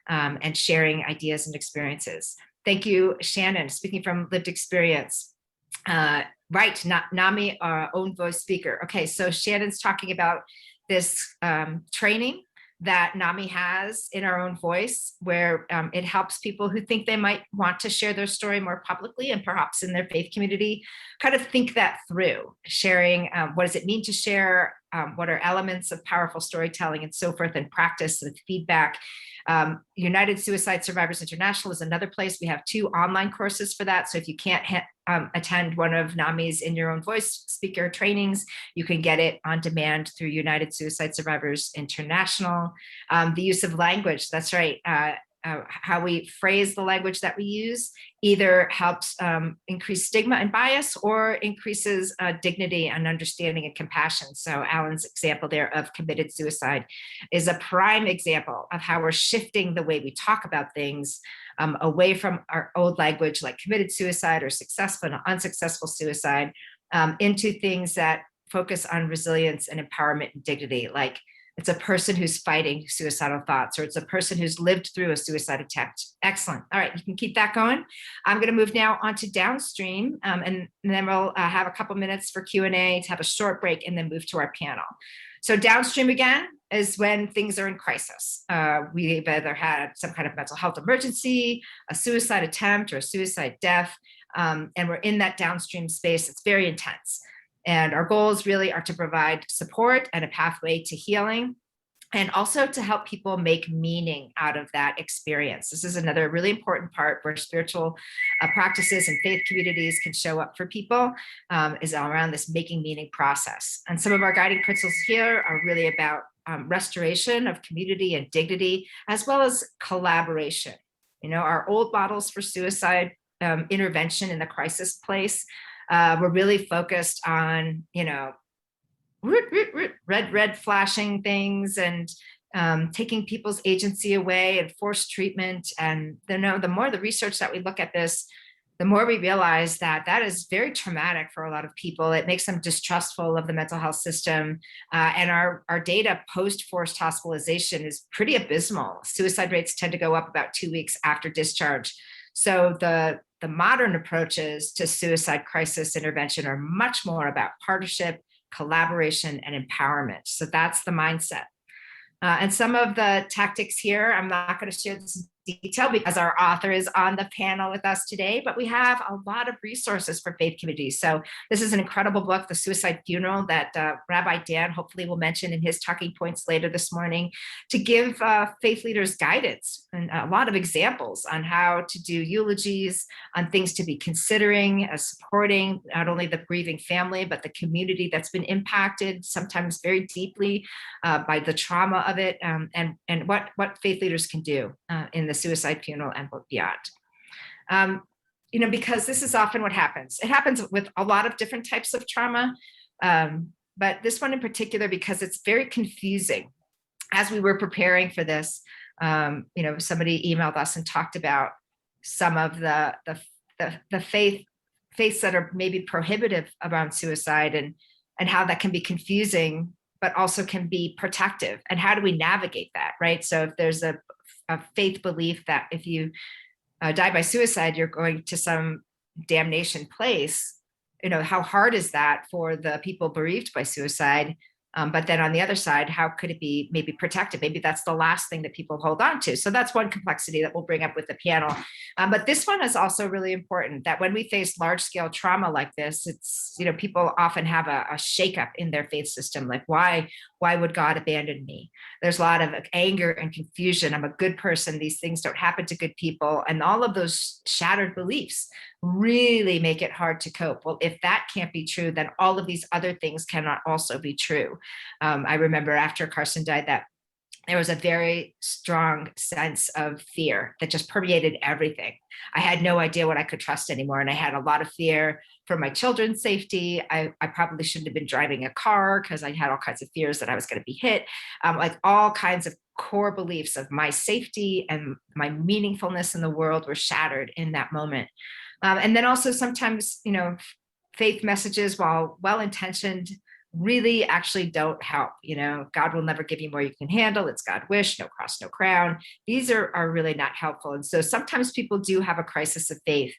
and sharing ideas and experiences. Thank you, Shannon, speaking from lived experience. Right, NAMI, our own voice speaker. Okay, so Shannon's talking about this training that NAMI has in our own voice, where it helps people who think they might want to share their story more publicly and perhaps in their faith community, kind of think that through, sharing what does it mean to share, what are elements of powerful storytelling and so forth, and practice with feedback. United Suicide Survivors International is another place. We have 2 online courses for that. So if you can't attend one of NAMI's in your own voice speaker trainings, you can get it on demand through United Suicide Survivors International. The use of language, that's right. How we phrase the language that we use either helps increase stigma and bias, or increases dignity and understanding and compassion. So Alan's example there of committed suicide is a prime example of how we're shifting the way we talk about things away from our old language like committed suicide or successful and unsuccessful suicide into things that focus on resilience and empowerment and dignity, like it's a person who's fighting suicidal thoughts, or it's a person who's lived through a suicide attempt. Excellent. All right, you can keep that going. I'm going to move now on to downstream, and then we'll have a couple minutes for Q&A, to have a short break, and then move to our panel. So downstream again is when things are in crisis. We've either had some kind of mental health emergency, a suicide attempt, or a suicide death, and we're in that downstream space. It's very intense. And our goals really are to provide support and a pathway to healing, and also to help people make meaning out of that experience. This is another really important part where spiritual practices and faith communities can show up for people, is around this making meaning process. And some of our guiding principles here are really about restoration of community and dignity, as well as collaboration. Our old models for suicide intervention in the crisis place we're really focused on, red flashing things and taking people's agency away and forced treatment. And the more the research that we look at this, the more we realize that that is very traumatic for a lot of people. It makes them distrustful of the mental health system. And our data post-forced hospitalization is pretty abysmal. Suicide rates tend to go up about 2 weeks after discharge. So the modern approaches to suicide crisis intervention are much more about partnership, collaboration, and empowerment. So that's the mindset. And some of the tactics here, I'm not going to share this in detail because our author is on the panel with us today, but we have a lot of resources for faith communities. So this is an incredible book, The Suicide Funeral, that Rabbi Dan hopefully will mention in his talking points later this morning, to give faith leaders guidance and a lot of examples on how to do eulogies, on things to be considering as supporting not only the grieving family, but the community that's been impacted, sometimes very deeply by the trauma of it, and what faith leaders can do in the suicide funeral and beyond. Because this is often what happens. It happens with a lot of different types of trauma, but this one in particular, because it's very confusing. As we were preparing for this, somebody emailed us and talked about some of the faiths that are maybe prohibitive around suicide, and how that can be confusing, but also can be protective. And how do we navigate that, right? So if there's a faith belief that if you die by suicide, you're going to some damnation place, how hard is that for the people bereaved by suicide? But then on the other side, how could it be maybe protected? Maybe that's the last thing that people hold on to. So that's one complexity that we'll bring up with the panel. But this one is also really important, that when we face large scale trauma like this, it's, people often have a shakeup in their faith system. Like, why would God abandon me? There's a lot of anger and confusion. I'm a good person. These things don't happen to good people. And all of those shattered beliefs really make it hard to cope. Well, if that can't be true, then all of these other things cannot also be true. I remember after Carson died that there was a very strong sense of fear that just permeated everything. I had no idea what I could trust anymore. And I had a lot of fear for my children's safety. I probably shouldn't have been driving a car because I had all kinds of fears that I was going to be hit. Like all kinds of core beliefs of my safety and my meaningfulness in the world were shattered in that moment. And then also sometimes, faith messages, while well-intentioned, really actually don't help. God will never give you more you can handle. It's God wish, no cross, no crown. These are really not helpful. And so sometimes people do have a crisis of faith.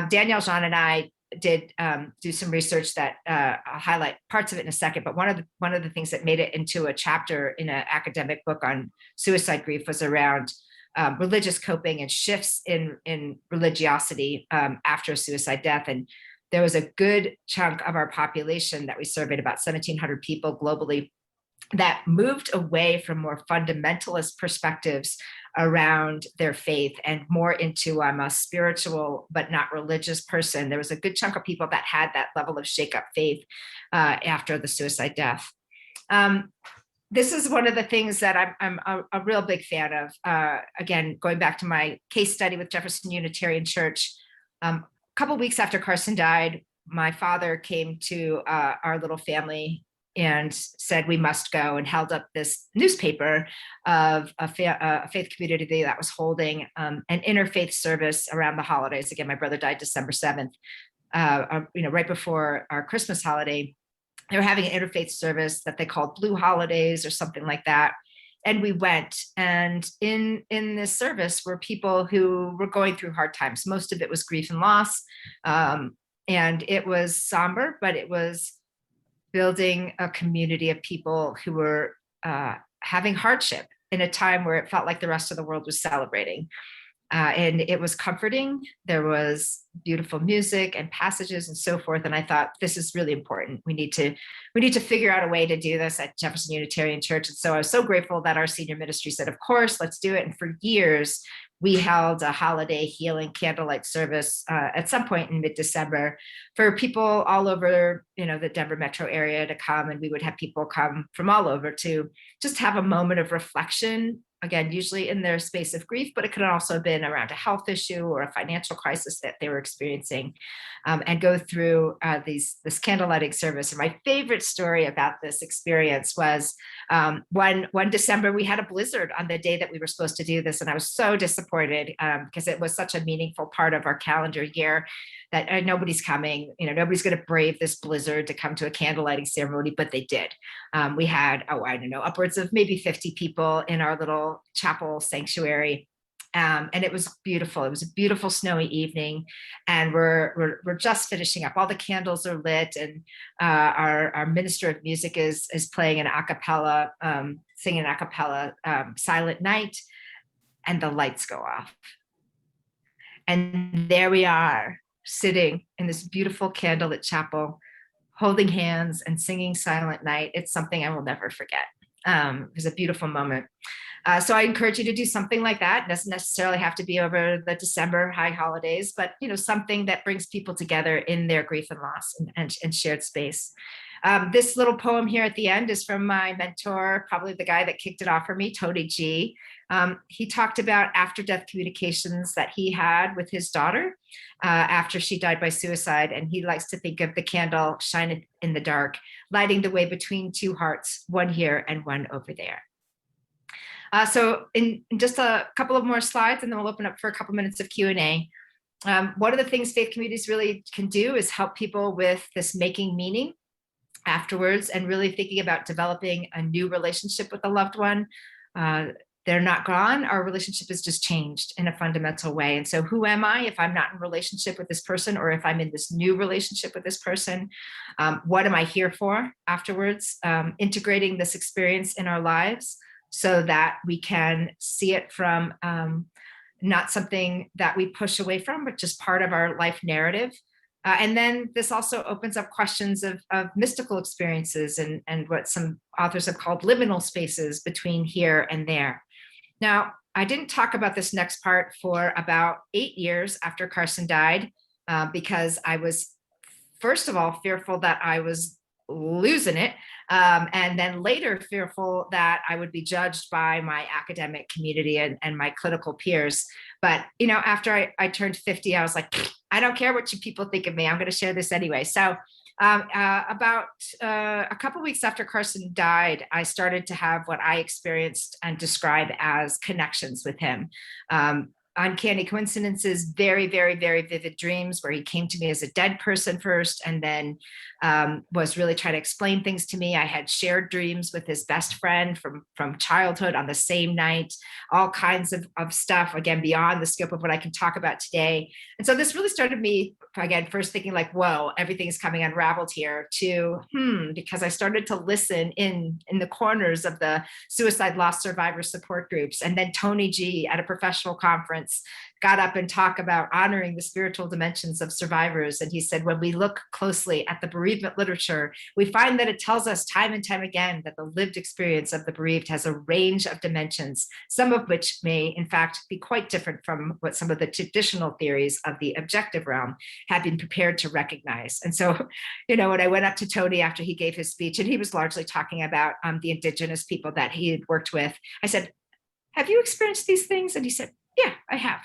Danielle, Jean, and I did do some research that I'll highlight parts of it in a second. But one of the things that made it into a chapter in an academic book on suicide grief was around religious coping and shifts in religiosity after a suicide death. And there was a good chunk of our population that we surveyed, about 1,700 people globally, that moved away from more fundamentalist perspectives around their faith and more into I'm a spiritual but not religious person. There was a good chunk of people that had that level of shake-up faith after the suicide death. This is one of the things that I'm a real big fan of. Again, going back to my case study with Jefferson Unitarian Church, a couple of weeks after Carson died, my father came to our little family and said, we must go, and held up this newspaper of a faith community that was holding an interfaith service around the holidays. Again, my brother died December 7th, right before our Christmas holiday. They were having an interfaith service that they called Blue Holidays or something like that. And we went, and in this service were people who were going through hard times. Most of it was grief and loss. And it was somber, but it was building a community of people who were having hardship in a time where it felt like the rest of the world was celebrating. And it was comforting. There was beautiful music and passages and so forth. And I thought, this is really important. We need to figure out a way to do this at Jefferson Unitarian Church. And so I was so grateful that our senior ministry said, of course, let's do it. And for years, we held a holiday healing candlelight service at some point in mid-December for people all over, the Denver metro area to come. And we would have people come from all over to just have a moment of reflection. Again, usually in their space of grief, but it could also have been around a health issue or a financial crisis that they were experiencing, and go through this candlelighting service. And my favorite story about this experience was one December, we had a blizzard on the day that we were supposed to do this. And I was so disappointed because it was such a meaningful part of our calendar year that nobody's coming, nobody's going to brave this blizzard to come to a candlelighting ceremony, but they did. We had, upwards of maybe 50 people in our little chapel sanctuary. And it was beautiful. It was a beautiful snowy evening, and we're just finishing up. All the candles are lit, and our minister of music is playing an a cappella, singing an a cappella Silent Night, and the lights go off. And there we are, sitting in this beautiful candlelit chapel, holding hands and singing Silent Night. It's something I will never forget. It was a beautiful moment. So I encourage you to do something like that. It doesn't necessarily have to be over the December high holidays, but something that brings people together in their grief and loss and shared space. This little poem here at the end is from my mentor, probably the guy that kicked it off for me, Tony G. He talked about after-death communications that he had with his daughter after she died by suicide. And he likes to think of the candle shining in the dark, lighting the way between two hearts, one here and one over there. So in just a couple of more slides, and then we'll open up for a couple minutes of Q&A. One of the things faith communities really can do is help people with this making meaning afterwards, and really thinking about developing a new relationship with a loved one. they're not gone. Our relationship has just changed in a fundamental way. And so who am I if I'm not in relationship with this person, or if I'm in this new relationship with this person? What am I here for afterwards? Integrating this experience in our lives so that we can see it from not something that we push away from, but just part of our life narrative. And then this also opens up questions of mystical experiences and what some authors have called liminal spaces between here and there. Now, I didn't talk about this next part for about 8 years after Carson died, because I was, first of all, fearful that I was losing it. And then later fearful that I would be judged by my academic community and my clinical peers. But, you know, after I turned 50, I was like, I don't care what you people think of me. I'm going to share this anyway. So about a couple of weeks after Carson died, I started to have what I experienced and describe as connections with him. Uncanny coincidences, very, very, very vivid dreams where he came to me as a dead person first, and then was really trying to explain things to me. I had shared dreams with his best friend from childhood on the same night, all kinds of stuff, again, beyond the scope of what I can talk about today. And so this really started me, again, first thinking like, whoa, everything's coming unraveled here, to, because I started to listen in the corners of the suicide loss survivor support groups. And then Tony G at a professional conference got up and talked about honoring the spiritual dimensions of survivors. And he said, when we look closely at the bereavement literature, we find that it tells us time and time again that the lived experience of the bereaved has a range of dimensions, some of which may in fact be quite different from what some of the traditional theories of the objective realm have been prepared to recognize. And so, you know, when I went up to Tony after he gave his speech, and he was largely talking about the indigenous people that he had worked with, I said, have you experienced these things? And he said, yeah, I have.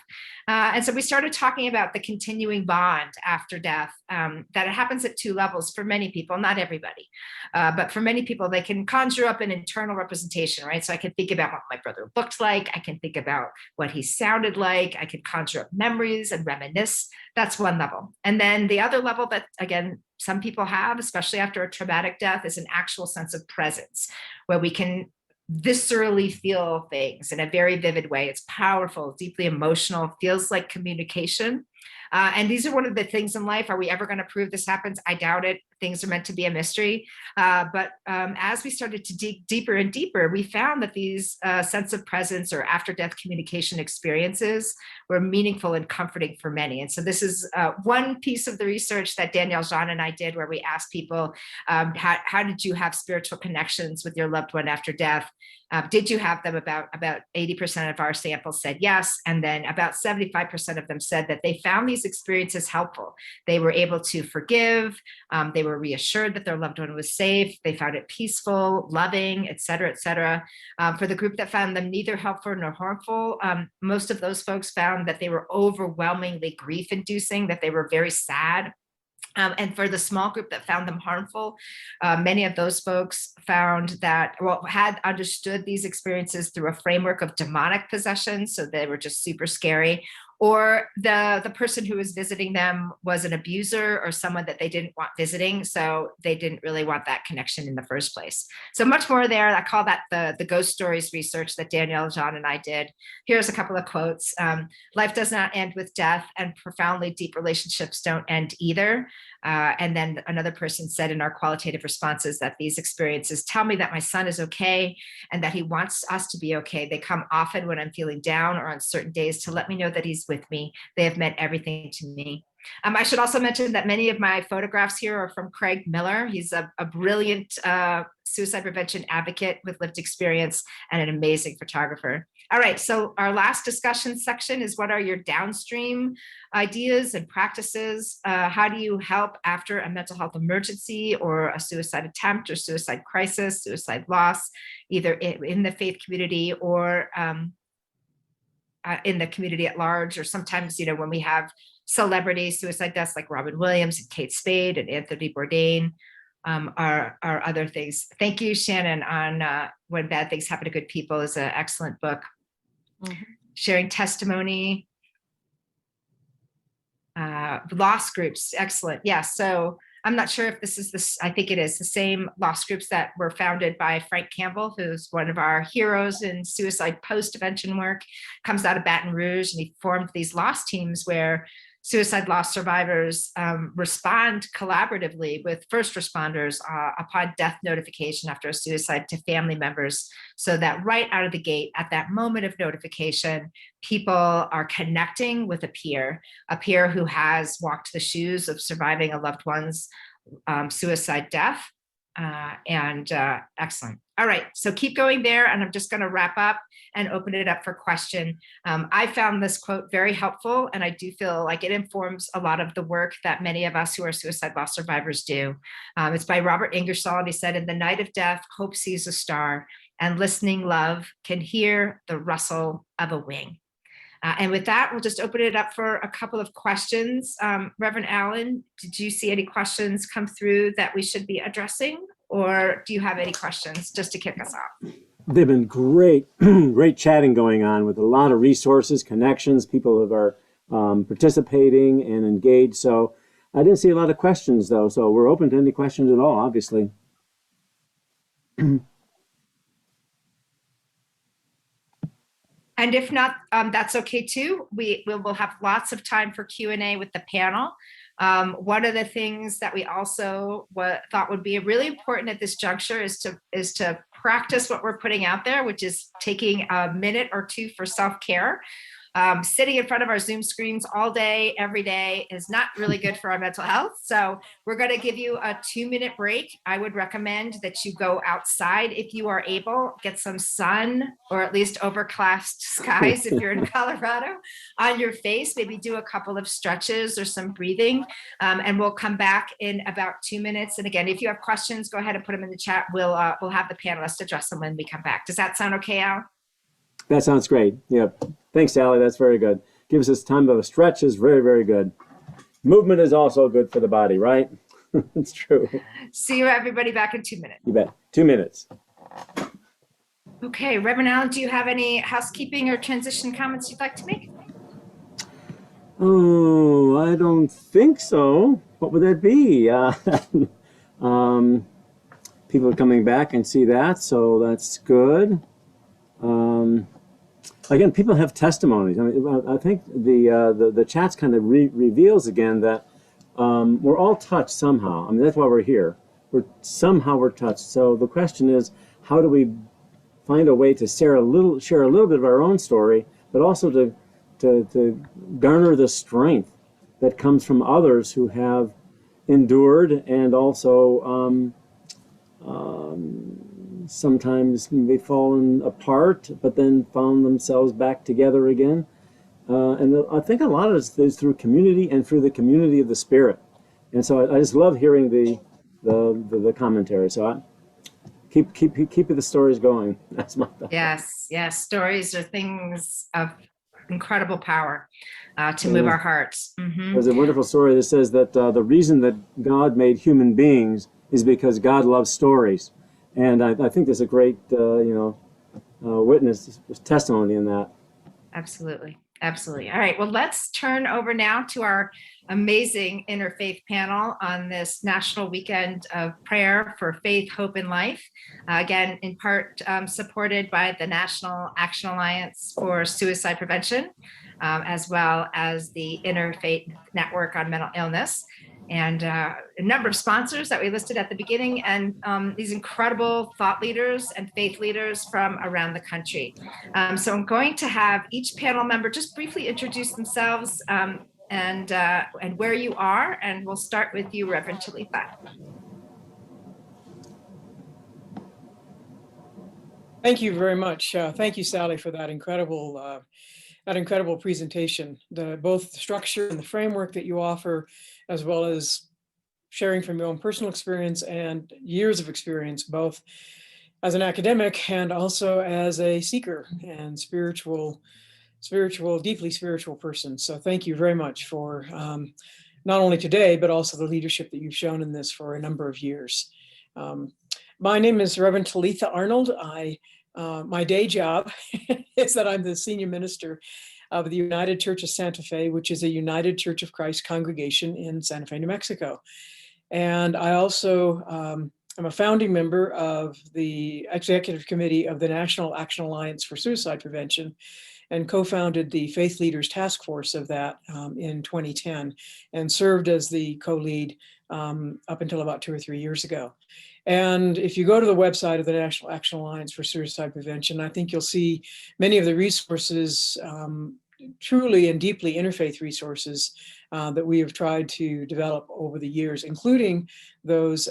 And so we started talking about the continuing bond after death, that it happens at 2 levels for many people, not everybody, but for many people, they can conjure up an internal representation, right? So I can think about what my brother looked like. I can think about what he sounded like. I can conjure up memories and reminisce. That's one level. And then the other level that, again, some people have, especially after a traumatic death, is an actual sense of presence, where we can viscerally feel things in a very vivid way. It's powerful, deeply emotional, feels like communication. And these are one of the things in life. Are we ever going to prove this happens? I doubt it. Things are meant to be a mystery. But as we started to dig deeper and deeper, we found that these sense of presence or after-death communication experiences were meaningful and comforting for many. And so this is one piece of the research that Danielle Jean and I did, where we asked people, how did you have spiritual connections with your loved one after death? Did you have them? About 80% of our samples said yes. And then about 75% of them said that they found these experiences helpful. They were able to forgive. They were reassured that their loved one was safe. They found it peaceful, loving, et cetera, et cetera. For the group that found them neither helpful nor harmful, most of those folks found that they were overwhelmingly grief-inducing, that they were very sad. And for the small group that found them harmful, many of those folks found that, well, had understood these experiences through a framework of demonic possession, so they were just super scary, or the person who was visiting them was an abuser or someone that they didn't want visiting, so they didn't really want that connection in the first place. So much more there. I call that the ghost stories research that Danielle Jean and I did. Here's a couple of quotes. Life does not end with death, and profoundly deep relationships don't end either. And then another person said in our qualitative responses that these experiences tell me that my son is okay and that he wants us to be okay. They come often when I'm feeling down or on certain days to let me know that he's with me. They have meant everything to me. I should also mention that many of my photographs here are from Craig Miller. He's a brilliant suicide prevention advocate with lived experience and an amazing photographer. All right, so our last discussion section is, what are your downstream ideas and practices? How do you help after a mental health emergency or a suicide attempt or suicide crisis, suicide loss, either in the faith community or in the community at large, or sometimes, you know, when we have celebrity suicide deaths like Robin Williams and Kate Spade and Anthony Bourdain, are other things. Thank you, Shannon, on When Bad Things Happen to Good People is an excellent book. Mm-hmm. Sharing testimony, loss groups, excellent. Yeah, so I'm not sure if this is this, I think it is the same lost groups that were founded by Frank Campbell, who's one of our heroes in suicide post-prevention work, comes out of Baton Rouge, and he formed these lost teams where suicide loss survivors respond collaboratively with first responders upon death notification after a suicide to family members, so that right out of the gate, at that moment of notification, people are connecting with a peer who has walked the shoes of surviving a loved one's suicide death. Excellent. All right, so keep going there, and I'm just going to wrap up and open it up for question. I found this quote very helpful, and I do feel like it informs a lot of the work that many of us who are suicide loss survivors do. It's by Robert Ingersoll, and he said, "In the night of death, hope sees a star, and listening love can hear the rustle of a wing." And with that, we'll just open it up for a couple of questions. Reverend Allen, did you see any questions come through that we should be addressing? Or do you have any questions just to kick us off? They've been great, great chatting going on with a lot of resources, connections, people that are participating and engaged. So I didn't see a lot of questions though. So we're open to any questions at all, obviously. And if not, that's okay too. We will have lots of time for Q&A with the panel. One of the things that we also thought would be really important at this juncture is to practice what we're putting out there, which is taking a minute or two for self-care. Sitting in front of our Zoom screens all day, every day is not really good for our mental health. So we're going to give you a 2-minute break. I would recommend that you go outside if you are able, get some sun or at least overcast skies if you're in Colorado on your face, maybe do a couple of stretches or some breathing, and we'll come back in about 2 minutes. And again, if you have questions, go ahead and put them in the chat. We'll have the panelists address them when we come back. Does that sound okay, Al? That sounds great. Yep. Thanks, Sally. That's very good. Gives us time of a stretch is very, very good. Movement is also good for the body, right? It's true. See you everybody back in 2 minutes. You bet. 2 minutes. Okay, Reverend Allen, do you have any housekeeping or transition comments you'd like to make? Oh, I don't think so. What would that be? People are coming back and see that, so that's good. Again, people have testimonies. I mean, I think the chats kind of reveals again that we're all touched somehow. I mean, that's why we're here. We're touched. So the question is, how do we find a way to share a little bit of our own story, but also to garner the strength that comes from others who have endured and also sometimes they've fallen apart, but then found themselves back together again. And I think a lot of it is through community and through the community of the Spirit. And so I just love hearing the commentary. So I keep the stories going. That's my thought. Yes. Stories are things of incredible power to move our hearts. Mm-hmm. There's a wonderful story that says that the reason that God made human beings is because God loves stories. And I think there's a great, witness, testimony in that. Absolutely. All right. Well, let's turn over now to our amazing Interfaith panel on this National Weekend of Prayer for Faith, Hope, and Life. Again, in part supported by the National Action Alliance for Suicide Prevention, as well as the Interfaith Network on Mental Illness. And a number of sponsors that we listed at the beginning, and these incredible thought leaders and faith leaders from around the country. So I'm going to have each panel member just briefly introduce themselves and where you are, and we'll start with you, Reverend Talitha. Thank you very much. Thank you, Sally, for that incredible presentation. Both the structure and the framework that you offer, as well as sharing from your own personal experience and years of experience, both as an academic and also as a seeker and deeply spiritual person. So thank you very much for not only today, but also the leadership that you've shown in this for a number of years. My name is Reverend Talitha Arnold. My day job is that I'm the senior minister of the United Church of Santa Fe, which is a United Church of Christ congregation in Santa Fe, New Mexico. And I also am a founding member of the executive committee of the National Action Alliance for Suicide Prevention, and co-founded the Faith Leaders Task Force of that in 2010, and served as the co-lead up until about 2 or 3 years ago. And if you go to the website of the National Action Alliance for Suicide Prevention, I think you'll see many of the resources, truly and deeply interfaith resources that we have tried to develop over the years, including those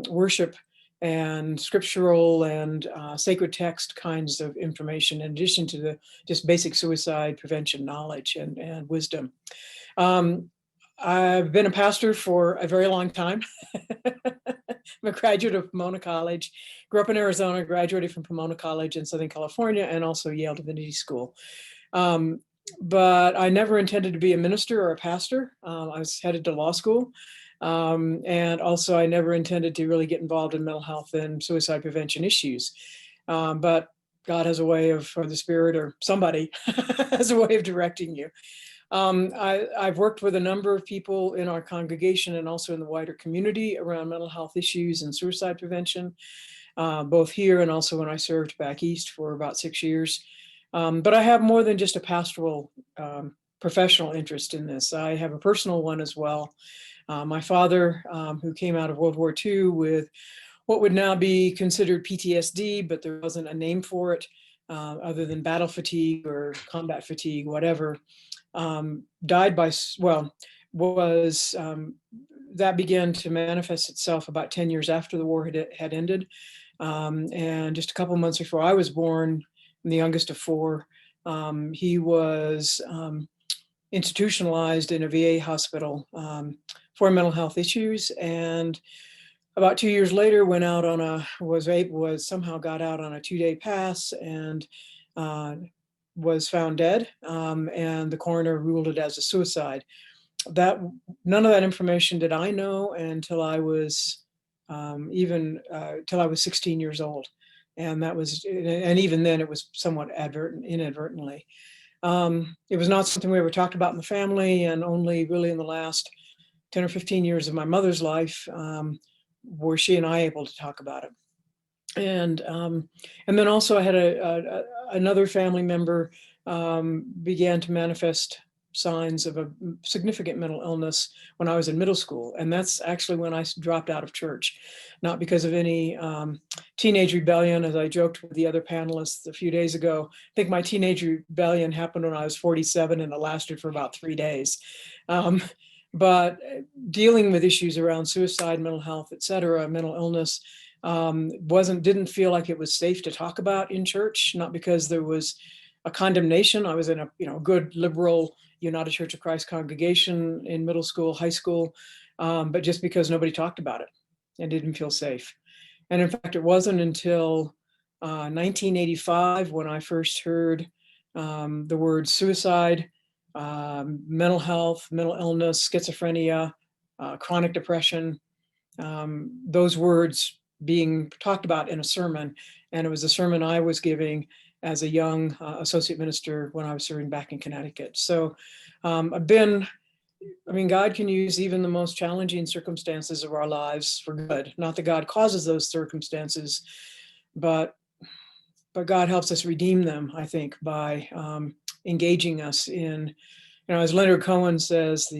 worship and scriptural and sacred text kinds of information, in addition to the just basic suicide prevention knowledge and wisdom. I've been a pastor for a very long time. I'm a graduate of Pomona College, grew up in Arizona, graduated from Pomona College in Southern California, and also Yale Divinity School. But I never intended to be a minister or a pastor. I was headed to law school. And also I never intended to really get involved in mental health and suicide prevention issues. But God has a way of, or the Spirit or somebody has a way of directing you. I've worked with a number of people in our congregation and also in the wider community around mental health issues and suicide prevention, both here and also when I served back east for about 6 years. But I have more than just a pastoral professional interest in this. I have a personal one as well. My father, who came out of World War II with what would now be considered PTSD, but there wasn't a name for it other than battle fatigue or combat fatigue, whatever, died by, that began to manifest itself about 10 years after the war had ended. And just a couple months before I was born, I'm the youngest of 4, he was institutionalized in a VA hospital for mental health issues, and about 2 years later went out on somehow got out on a 2-day pass and was found dead, and the coroner ruled it as a suicide. None of that information did I know until I was till I was 16 years old, and even then it was somewhat inadvertently. It was not something we ever talked about in the family, and only really in the last 10 or 15 years of my mother's life were she and I able to talk about it. And then also I had another family member began to manifest signs of a significant mental illness when I was in middle school. And that's actually when I dropped out of church, not because of any teenage rebellion, as I joked with the other panelists a few days ago. I think my teenage rebellion happened when I was 47 and it lasted for about 3 days. But dealing with issues around suicide, mental health, et cetera, mental illness, didn't feel like it was safe to talk about in church, not because there was a condemnation. I was in a good liberal United Church of Christ congregation in middle school, high school, but just because nobody talked about it and didn't feel safe. And in fact, it wasn't until 1985 when I first heard the word suicide, mental health, mental illness, schizophrenia, chronic depression, those words being talked about in a sermon. And it was a sermon I was giving as a young associate minister when I was serving back in Connecticut. So God can use even the most challenging circumstances of our lives for good. Not that God causes those circumstances, but God helps us redeem them, I think, by engaging us in, as Leonard Cohen says,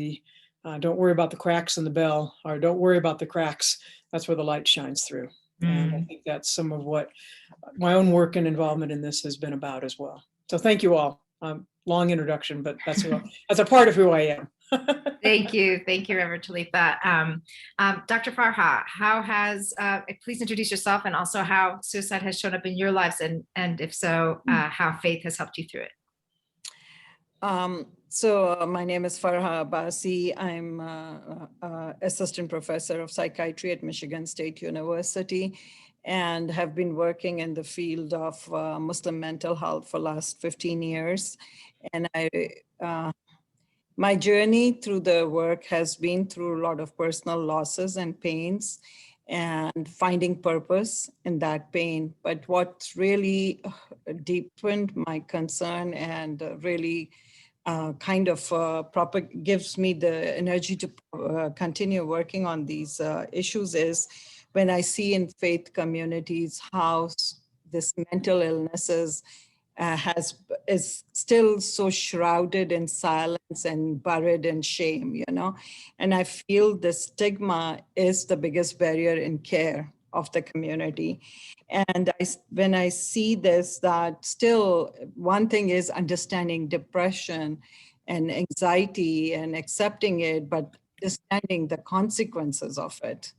don't worry about the cracks in the bell, or don't worry about the cracks. That's where the light shines through. And I think that's some of what my own work and involvement in this has been about as well. So thank you all. Long introduction, but that's a part of who I am. Thank you, Reverend Talitha. Dr. Farha, please introduce yourself and also how suicide has shown up in your lives, and if so, how faith has helped you through it. So my name is Farha Abbasi. I'm assistant professor of psychiatry at Michigan State University and have been working in the field of Muslim mental health for the last 15 years. And my journey through the work has been through a lot of personal losses and pains and finding purpose in that pain. But what really deepened my concern and really kind of gives me the energy to continue working on these issues is when I see in faith communities how this mental illnesses is still so shrouded in silence and buried in shame, and I feel the stigma is the biggest barrier in care of the community. And when I see this, that still one thing is understanding depression and anxiety and accepting it, but understanding the consequences of it,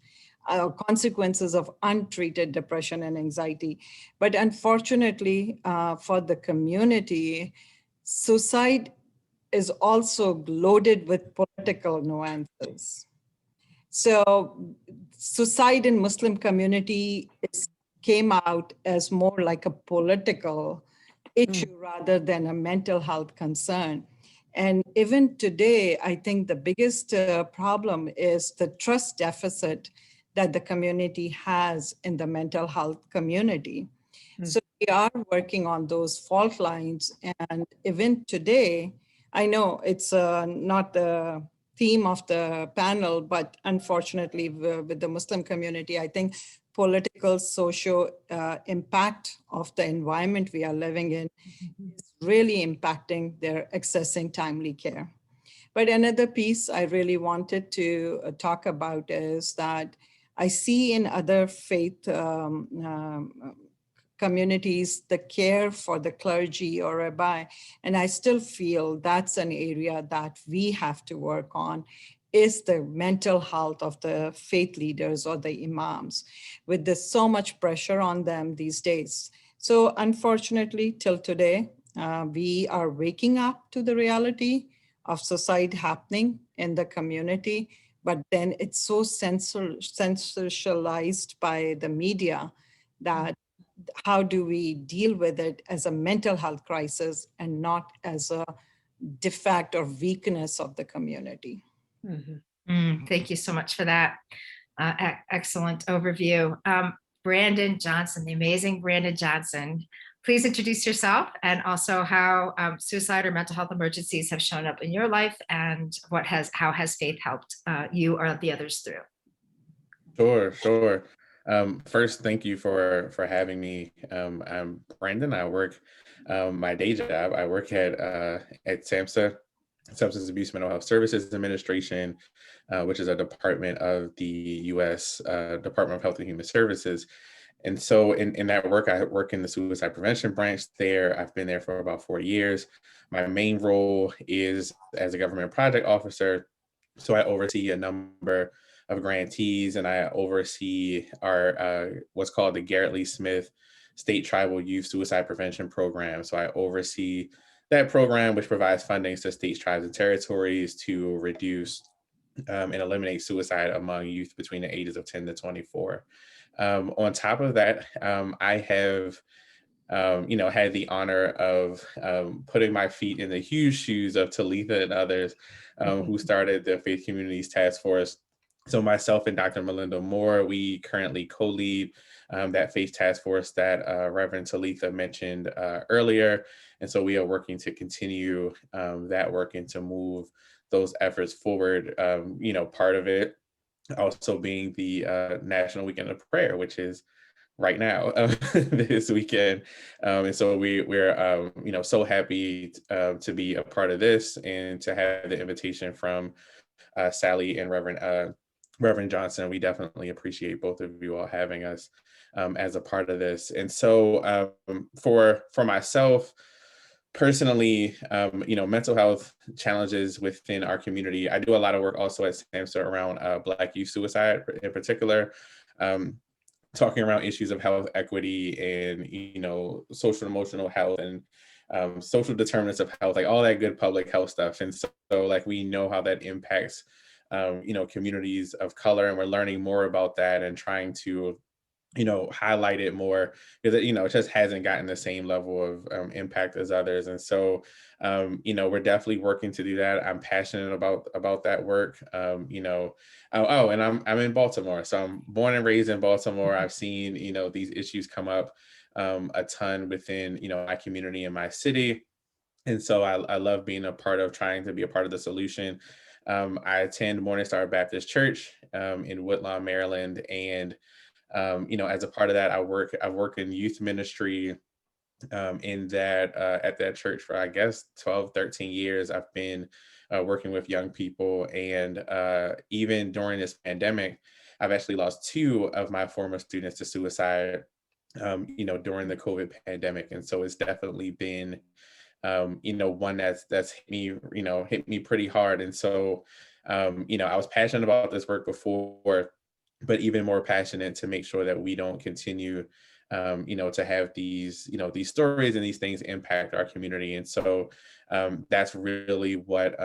consequences of untreated depression and anxiety. But unfortunately, for the community, suicide is also loaded with political nuances. So suicide in Muslim community came out as more like a political issue rather than a mental health concern. And even today, I think the biggest problem is the trust deficit that the community has in the mental health community. So we are working on those fault lines. And even today, I know it's not the theme of the panel, but unfortunately with the Muslim community, I think political, social impact of the environment we are living in is really impacting their accessing timely care. But another piece I really wanted to talk about is that I see in other faith communities the care for the clergy or rabbi, and I still feel that's an area that we have to work on, is the mental health of the faith leaders or the imams, with there's so much pressure on them these days. So unfortunately, till today, we are waking up to the reality of suicide happening in the community, but then it's so sensationalized by the media that how do we deal with it as a mental health crisis and not as a defect or weakness of the community? Thank you so much for that excellent overview. Brandon Johnson, the amazing Brandon Johnson, please introduce yourself and also how suicide or mental health emergencies have shown up in your life and how has faith helped you or the others through? Sure. First, thank you for having me. I'm Brandon. I work my day job. I work at SAMHSA, Substance Abuse Mental Health Services Administration, which is a department of the U.S. Department of Health and Human Services. And so in that work, I work in the suicide prevention branch there. I've been there for about 4 years. My main role is as a government project officer. So I oversee a number of grantees, and I oversee our what's called the Garrett Lee Smith State Tribal Youth Suicide Prevention Program. So I oversee that program, which provides funding to states, tribes, and territories to reduce and eliminate suicide among youth between the ages of 10 to 24. On top of that, I have had the honor of putting my feet in the huge shoes of Talitha and others who started the Faith Communities Task Force. So myself and Dr. Melinda Moore, we currently co-lead that Faith Task Force that Reverend Talitha mentioned earlier. And so we are working to continue that work and to move those efforts forward. Part of it also being the National Weekend of Prayer, which is right now this weekend. And so we're so happy to be a part of this and to have the invitation from Sally and Reverend Johnson. We definitely appreciate both of you all having us as a part of this. And so for myself personally, mental health challenges within our community. I do a lot of work also at SAMHSA around Black youth suicide in particular, talking around issues of health equity and, social and emotional health and social determinants of health, like all that good public health stuff. And so like we know how that impacts communities of color, and we're learning more about that and trying to highlight it more because it just hasn't gotten the same level of impact as others. And so we're definitely working to do that. I'm passionate about that work. And I'm in Baltimore, so I'm born and raised in Baltimore. I've seen these issues come up a ton within my community and my city. And so I love being a part of trying to be a part of the solution. I attend Morningstar Baptist Church in Woodlawn, Maryland. And, as a part of that, I've worked in youth ministry in that at that church for, I guess, 12, 13 years. I've been working with young people. And even during this pandemic, I've actually lost two of my former students to suicide, during the COVID pandemic. And so it's definitely been one that's hit me pretty hard. And so, I was passionate about this work before, but even more passionate to make sure that we don't continue, to have these stories and these things impact our community. And so that's really what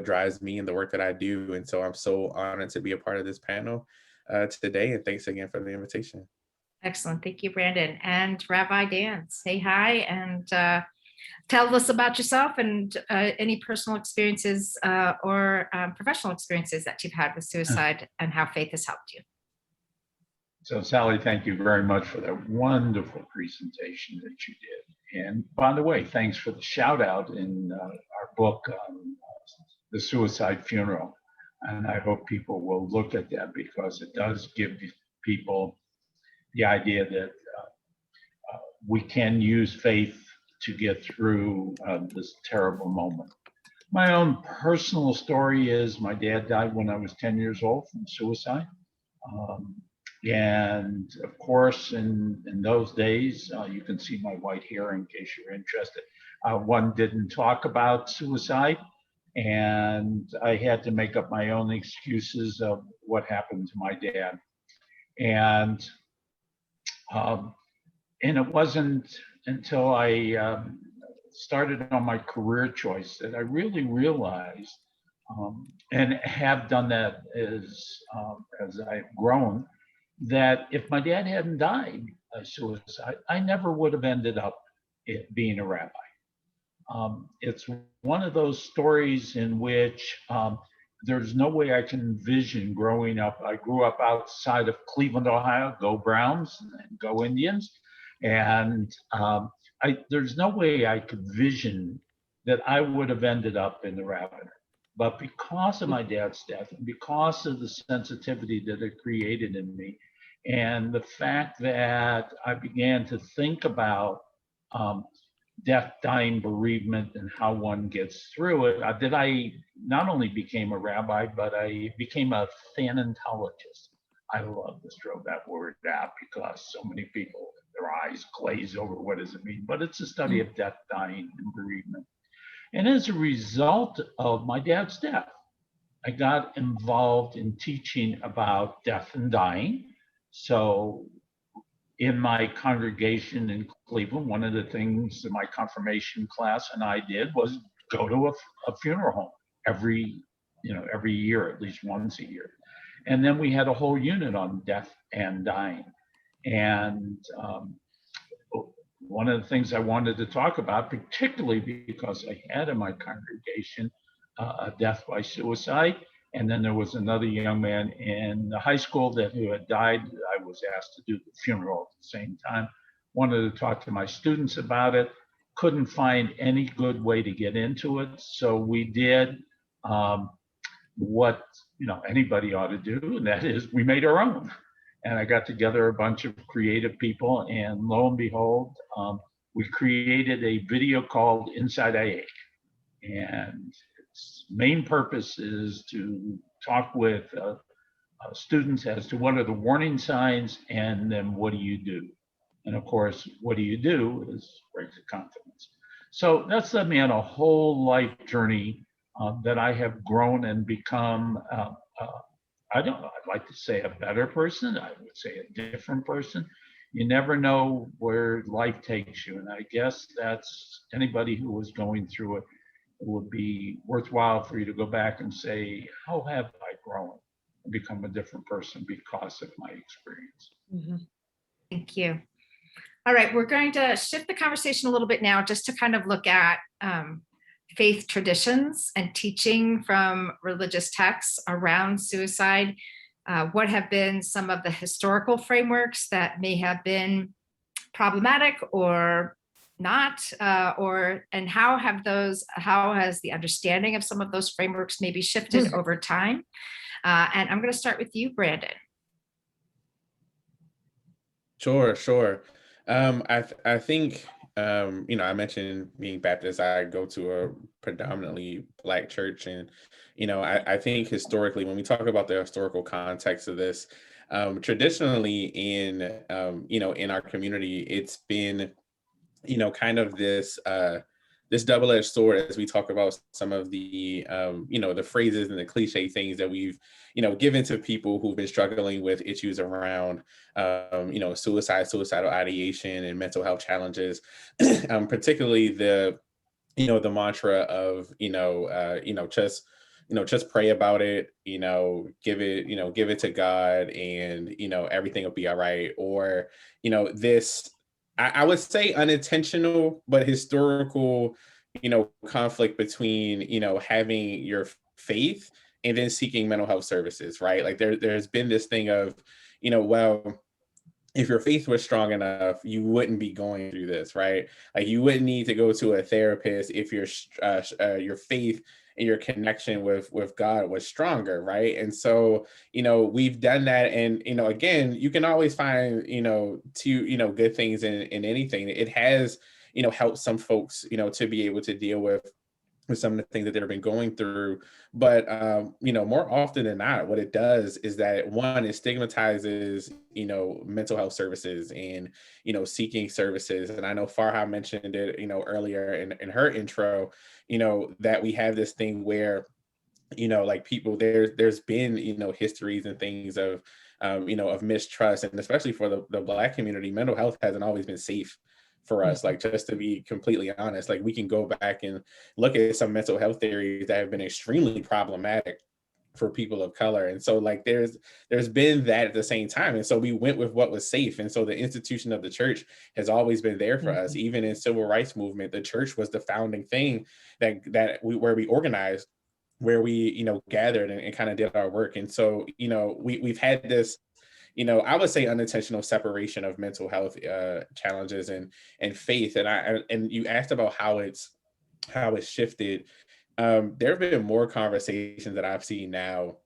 drives me in the work that I do. And so I'm so honored to be a part of this panel today. And thanks again for the invitation. Excellent. Thank you, Brandon. And Rabbi Dan, say hi and tell us about yourself and any personal experiences or professional experiences that you've had with suicide and how faith has helped you. So Sally, thank you very much for that wonderful presentation that you did. And by the way, thanks for the shout out in our book, The Suicide Funeral. And I hope people will look at that because it does give people the idea that we can use faith to get through this terrible moment. My own personal story is my dad died when I was 10 years old from suicide. And of course, in those days, you can see my white hair in case you're interested. One didn't talk about suicide, and I had to make up my own excuses of what happened to my dad. And it wasn't until I started on my career choice that I really realized, and have done that as I've grown, that if my dad hadn't died by suicide, I never would have ended up being a rabbi. It's one of those stories in which there's no way I can envision growing up. I grew up outside of Cleveland, Ohio, go Browns and go Indians. And there's no way I could vision that I would have ended up in the rabbinate. But because of my dad's death, and because of the sensitivity that it created in me, and the fact that I began to think about death, dying, bereavement, and how one gets through it, that I not only became a rabbi, but I became a thanatologist. I love to throw that word out because so many people, their eyes glaze over what does it mean, but it's a study of death, dying, and bereavement. And as a result of my dad's death, I got involved in teaching about death and dying. So in my congregation in Cleveland, one of the things that my confirmation class and I did was go to a funeral home every year, at least once a year. And then we had a whole unit on death and dying. And one of the things I wanted to talk about, particularly because I had in my congregation a death by suicide, and then there was another young man in the high school who had died. I was asked to do the funeral at the same time. Wanted to talk to my students about it. Couldn't find any good way to get into it, so we did what anybody ought to do, and that is we made our own. And I got together a bunch of creative people, and lo and behold, we created a video called Inside IA. And its main purpose is to talk with students as to what are the warning signs, and then what do you do? And of course, what do you do is break the confidence. So that's led me on a whole life journey that I have grown and become, I'd like to say a better person. I would say a different person. You never know where life takes you. And I guess that's anybody who was going through it, it would be worthwhile for you to go back and say, how have I grown and become a different person because of my experience? Mm-hmm. Thank you. All right, we're going to shift the conversation a little bit now just to kind of look at faith traditions and teaching from religious texts around suicide. What have been some of the historical frameworks that may have been problematic or not, and how has the understanding of some of those frameworks maybe shifted over time? And I'm going to start with you, Brandon. Sure, sure. I think I mentioned being Baptist. I go to a predominantly Black church, and I think historically, when we talk about the historical context of this, traditionally in our community, it's been kind of this double-edged sword as we talk about some of the the phrases and the cliche things that we've given to people who've been struggling with issues around suicidal ideation and mental health challenges, particularly the mantra of just pray about it, give it to God, and everything will be all right. Or this, I would say, unintentional but historical conflict between having your faith and then seeking mental health services, right? Like there's been this thing of well, if your faith was strong enough, you wouldn't be going through this, right? Like you wouldn't need to go to a therapist if your faith and your connection with God was stronger, right? And so we've done that, and again, you can always find two good things in anything. It has helped some folks to be able to deal with some of the things that they've been going through. But more often than not, what it does is that, one, it stigmatizes mental health services and seeking services. And I know Farha mentioned it earlier in her intro, that we have this thing where like people, there's been histories and things of of mistrust, and especially for the Black community, mental health hasn't always been safe for us. Like, just to be completely honest, like we can go back and look at some mental health theories that have been extremely problematic for people of color. And so like there's been that at the same time. And so we went with what was safe. And so the institution of the church has always been there for us. Even in civil rights movement, the church was the founding thing where we organized, where we gathered and kind of did our work. And so we've had this I would say unintentional separation of mental health challenges and faith. And you asked about how it's shifted. There have been more conversations that I've seen now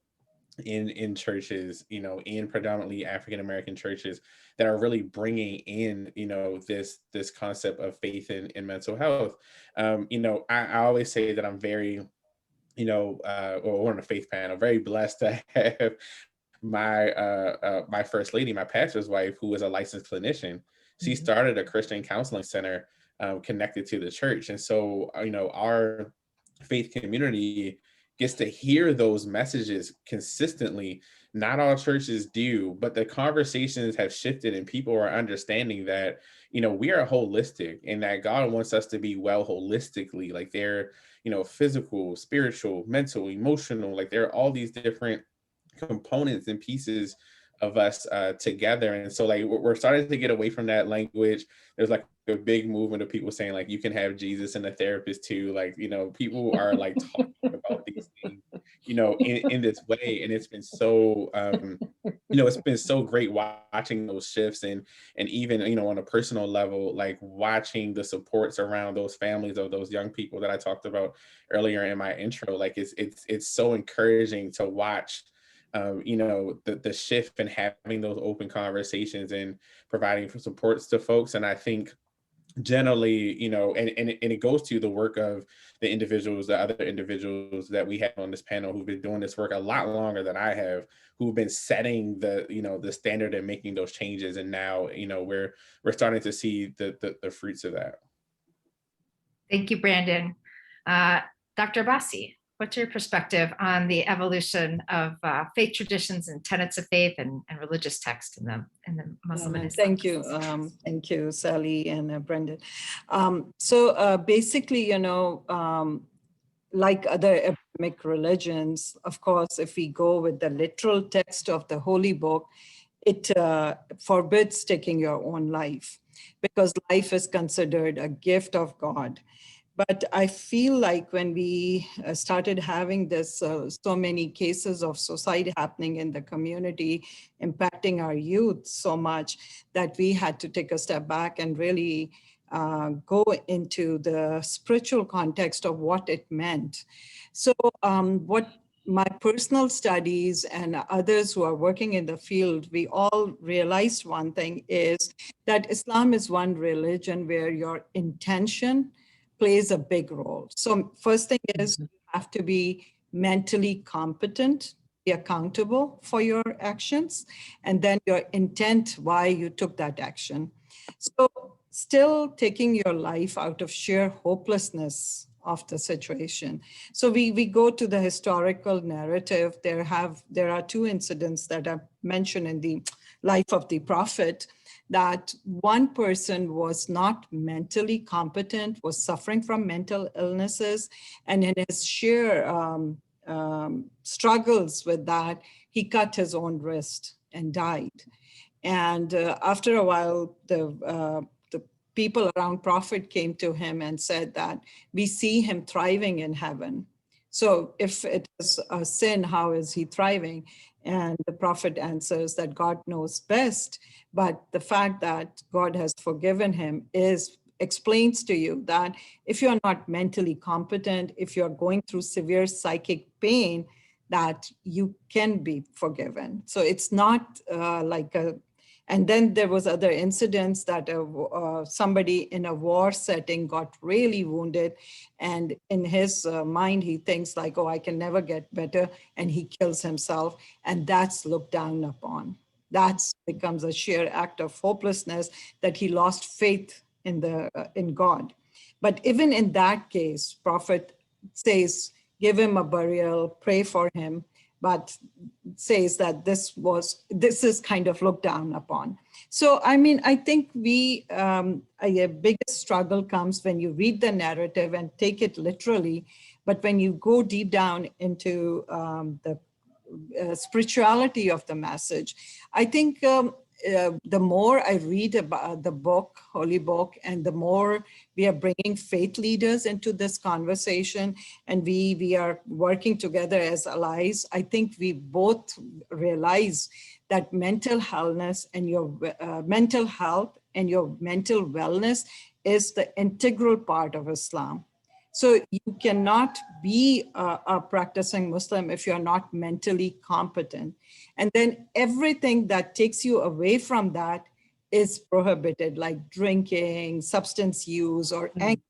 in churches, in predominantly African American churches, that are really bringing in this concept of faith in mental health. I always say that I'm very or on a faith panel, very blessed to have my first lady, my pastor's wife, who is a licensed clinician. She started a Christian counseling center connected to the church. And so, our faith community gets to hear those messages consistently. Not all churches do, but the conversations have shifted, and people are understanding that, we are holistic, and that God wants us to be well holistically. Like they're, physical, spiritual, mental, emotional, like there are all these different components and pieces of us together. And so like we're starting to get away from that language. There's like a big movement of people saying like you can have Jesus and a therapist too. Like people are like talking about these things in this way, and it's been so it's been so great watching those shifts, and even on a personal level, like watching the supports around those families of those young people that I talked about earlier in my intro. Like it's so encouraging to watch the shift and having those open conversations and providing for supports to folks. And I think generally, and it goes to the work of the other individuals that we have on this panel who've been doing this work a lot longer than I have, who've been setting the standard and making those changes. And now, we're starting to see the fruits of that. Thank you, Brandon. Dr. Abbasi, what's your perspective on the evolution of faith traditions and tenets of faith and religious texts in the Muslim and Islam? Thank you, Sally and Brendan. So basically, like other Abrahamic religions, of course, if we go with the literal text of the Holy Book, it forbids taking your own life, because life is considered a gift of God. But I feel like when we started having this, so many cases of suicide happening in the community, impacting our youth so much, that we had to take a step back and really go into the spiritual context of what it meant. So what my personal studies and others who are working in the field, we all realized one thing is that Islam is one religion where your intention plays a big role. So first thing is you have to be mentally competent, be accountable for your actions, and then your intent, why you took that action. So still taking your life out of sheer hopelessness of the situation. So we go to the historical narrative. There are two incidents that are mentioned in the life of the prophet, that one person was not mentally competent, was suffering from mental illnesses, and in his sheer struggles with that, he cut his own wrist and died. And after a while, the people around prophet came to him and said that we see him thriving in heaven. So if it is a sin, how is he thriving? And the prophet answers that God knows best, but the fact that God has forgiven him explains to you that if you're not mentally competent, if you're going through severe psychic pain, that you can be forgiven. So it's not and then there was other incidents that somebody in a war setting got really wounded, and in his mind he thinks like, oh, I can never get better, and he kills himself, and that's looked down upon. That becomes a sheer act of hopelessness, that he lost faith in God. But even in that case, prophet says, give him a burial, pray for him, but says that this is kind of looked down upon. So, I mean, I think a biggest struggle comes when you read the narrative and take it literally, but when you go deep down into the spirituality of the message, I think the more I read about the book, Holy Book, and the more we are bringing faith leaders into this conversation, and we are working together as allies, I think we both realize that mental health and your mental wellness is the integral part of Islam. So you cannot be a practicing Muslim if you're not mentally competent. And then everything that takes you away from that is prohibited, like drinking, substance use, or anger.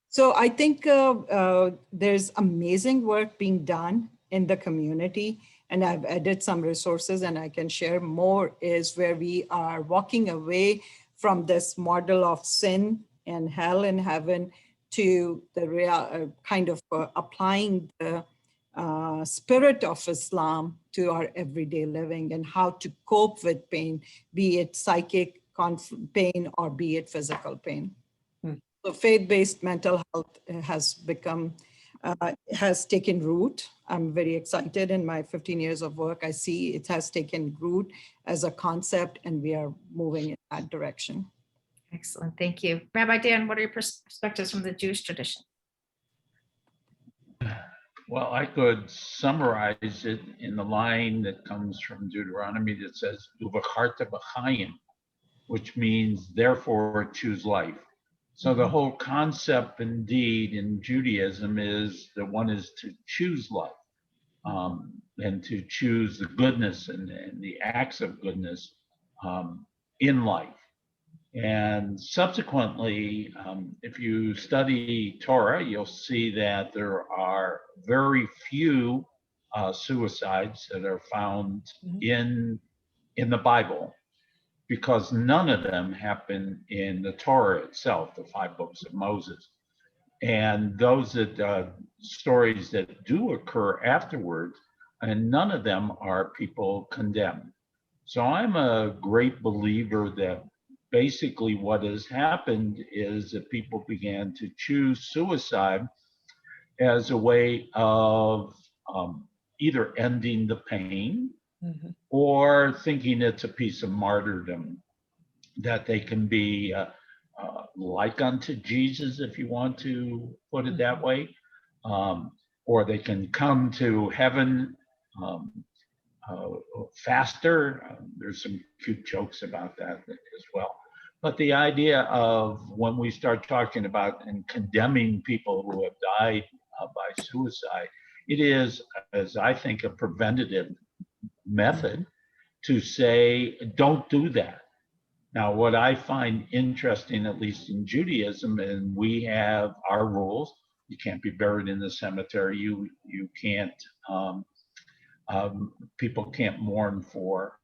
So I think there's amazing work being done in the community, and I've added some resources and I can share more, is where we are walking away from this model of sin and hell and heaven to the real kind of applying the spirit of Islam to our everyday living and how to cope with pain, be it psychic pain or be it physical pain. So faith-based mental health has taken root. I'm very excited in my 15 years of work. I see it has taken root as a concept, and we are moving in that direction. Excellent, thank you. Rabbi Dan, what are your perspectives from the Jewish tradition? Well, I could summarize it in the line that comes from Deuteronomy that says, "Uvacharta b'chaim," which means therefore choose life. So the whole concept indeed in Judaism is that one is to choose life, and to choose the goodness and the acts of goodness in life. And subsequently, if you study Torah, you'll see that there are very few suicides that are found in the Bible, because none of them happen in the Torah itself, the 5 books of Moses. And those stories that do occur afterwards, and none of them are people condemned. So I'm a great believer that basically what has happened is that people began to choose suicide as a way of either ending the pain or thinking it's a piece of martyrdom, that they can be like unto Jesus, if you want to put it that way, or they can come to heaven faster. There's some cute jokes about that as well. But the idea of when we start talking about and condemning people who have died by suicide, it is, as I think, a preventative method to say, don't do that. Now, what I find interesting, at least in Judaism, and we have our rules, you can't be buried in the cemetery, you can't, people can't mourn for.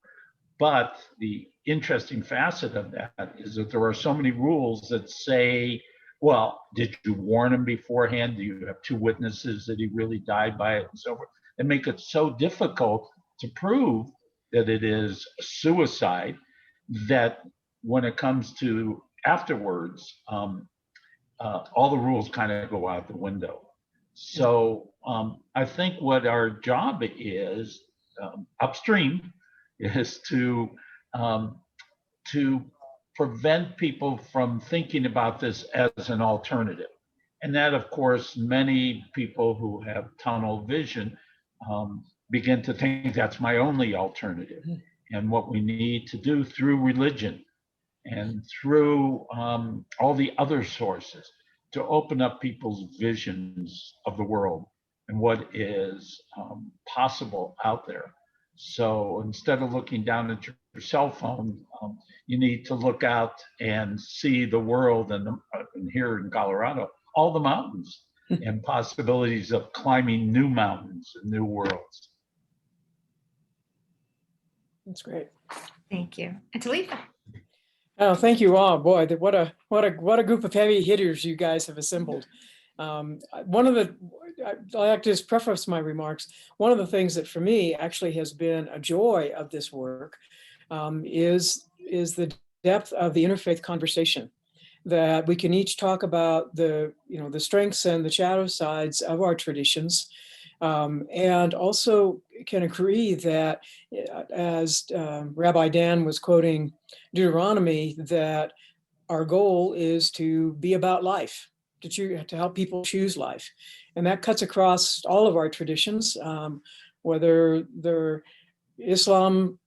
But the interesting facet of that is that there are so many rules that say, well, did you warn him beforehand? Do you have two witnesses that he really died by it and so forth? And make it so difficult to prove that it is suicide that when it comes to afterwards, all the rules kind of go out the window. So I think what our job is upstream is to prevent people from thinking about this as an alternative. And that, of course, many people who have tunnel vision begin to think that's my only alternative. And what we need to do through religion and through all the other sources to open up people's visions of the world and what is possible out there. So instead of looking down at your cell phone, you need to look out and see the world, and here in Colorado, all the mountains and possibilities of climbing new mountains and new worlds. That's great. Thank you. And Talitha. Oh, thank you all. Boy, what a group of heavy hitters you guys have assembled. One of the, I like to just preface my remarks. One of the things that for me actually has been a joy of this work is the depth of the interfaith conversation, that we can each talk about the strengths and the shadow sides of our traditions, and also can agree that, as Rabbi Dan was quoting Deuteronomy, that our goal is to be about life, to help people choose life. And that cuts across all of our traditions, whether they're Islam,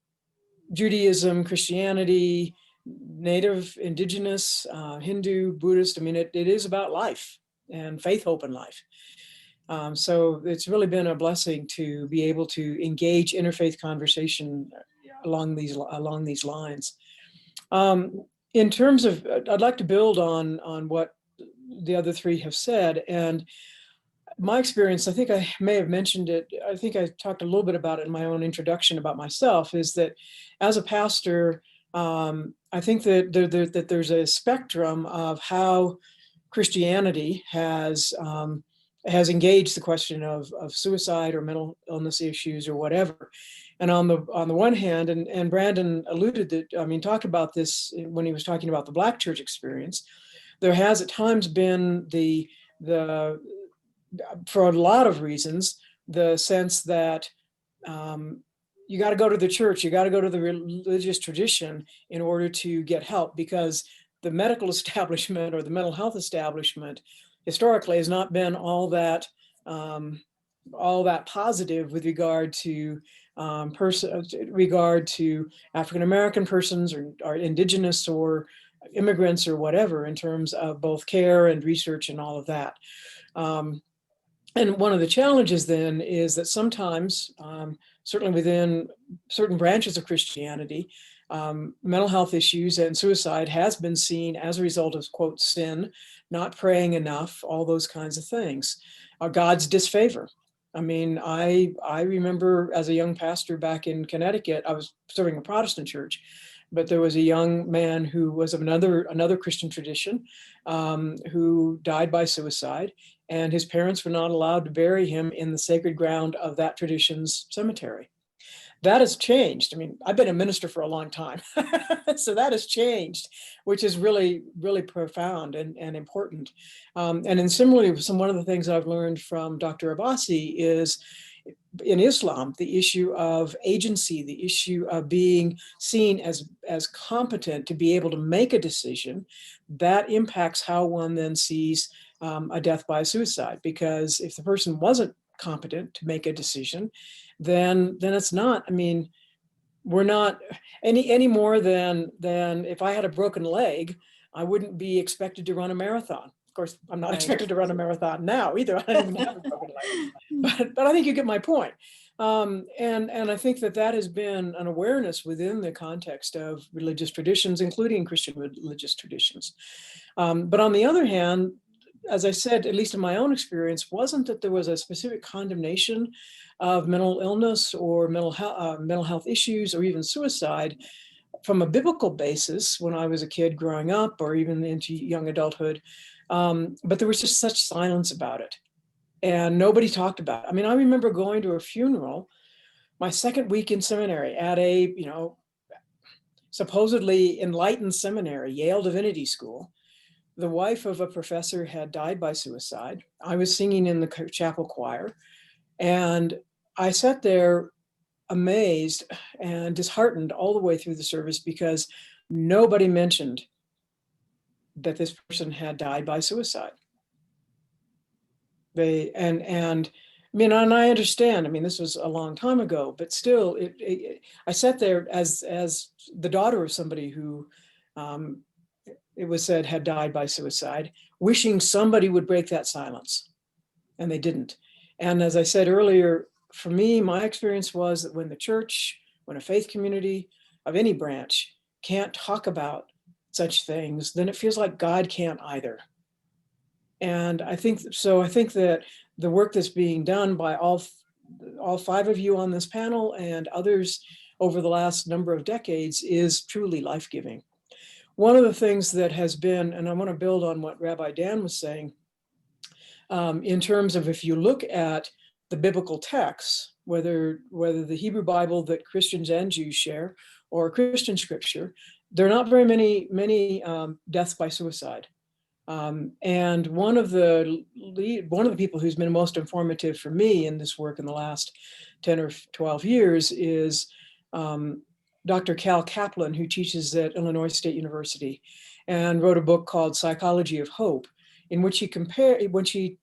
Judaism, Christianity, Native, Indigenous, Hindu, Buddhist. I mean, it is about life and faith, hope, and life. So it's really been a blessing to be able to engage interfaith conversation along these lines. In terms of, I'd like to build on what the other three have said, and my experience, I think I may have mentioned it, I think I talked a little bit about it in my own introduction about myself, is that as a pastor, I think that there's a spectrum of how Christianity has engaged the question of suicide or mental illness issues or whatever. And on the one hand, and Brandon alluded that, I mean, talked about this when he was talking about the Black church experience, there has at times been the for a lot of reasons, the sense that you got to go to the church, you got to go to the religious tradition in order to get help, because the medical establishment or the mental health establishment historically has not been all that positive with regard to African American persons or indigenous or immigrants or whatever, in terms of both care and research and all of that. And one of the challenges then is that sometimes, certainly within certain branches of Christianity, mental health issues and suicide has been seen as a result of, quote, sin, not praying enough, all those kinds of things. God's disfavor. I mean, I remember as a young pastor back in Connecticut, I was serving a Protestant church, but there was a young man who was of another Christian tradition who died by suicide, and his parents were not allowed to bury him in the sacred ground of that tradition's cemetery. That has changed. I mean, I've been a minister for a long time, so that has changed, which is really, really profound and important. And then similarly, one of the things I've learned from Dr. Abbasi is, in Islam, the issue of agency, the issue of being seen as competent to be able to make a decision, that impacts how one then sees a death by suicide. Because if the person wasn't competent to make a decision, then it's not. I mean, we're not any more than if I had a broken leg, I wouldn't be expected to run a marathon. Of course, I'm not Right. expected to run a marathon now either. I don't even have a broken leg, but I think you get my point. And I think that has been an awareness within the context of religious traditions, including Christian religious traditions. But on the other hand, as I said, at least in my own experience, wasn't that there was a specific condemnation of mental illness or mental health issues or even suicide from a biblical basis when I was a kid growing up or even into young adulthood. But there was just such silence about it. And nobody talked about it. I mean, I remember going to a funeral my second week in seminary at a, supposedly enlightened seminary, Yale Divinity School. The wife of a professor had died by suicide. I was singing in the chapel choir, and I sat there amazed and disheartened all the way through the service because nobody mentioned that this person had died by suicide. And I understand. I mean, this was a long time ago, but still, I sat there as the daughter of somebody who, it was said, had died by suicide, wishing somebody would break that silence, and they didn't. And as I said earlier, for me, my experience was that when the church, when a faith community of any branch can't talk about such things, then it feels like God can't either. And I think that the work that's being done by all five of you on this panel and others over the last number of decades is truly life-giving. One of the things that has been, and I want to build on what Rabbi Dan was saying, in terms of if you look at the biblical texts, whether the Hebrew Bible that Christians and Jews share or Christian scripture, there are not very many deaths by suicide. And one of the people who's been most informative for me in this work in the last 10 or 12 years is Dr. Cal Kaplan, who teaches at Illinois State University and wrote a book called Psychology of Hope, in which he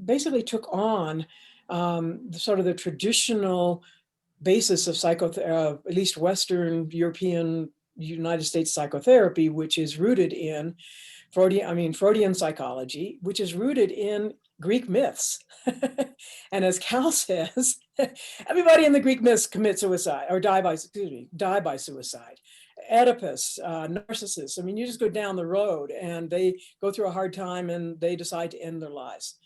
basically took on sort of the traditional basis of at least Western European United States psychotherapy, which is rooted in Freudian psychology, which is rooted in Greek myths. And as Cal says, everybody in the Greek myths commit suicide or die by suicide. Oedipus, Narcissus. I mean, you just go down the road and they go through a hard time and they decide to end their lives.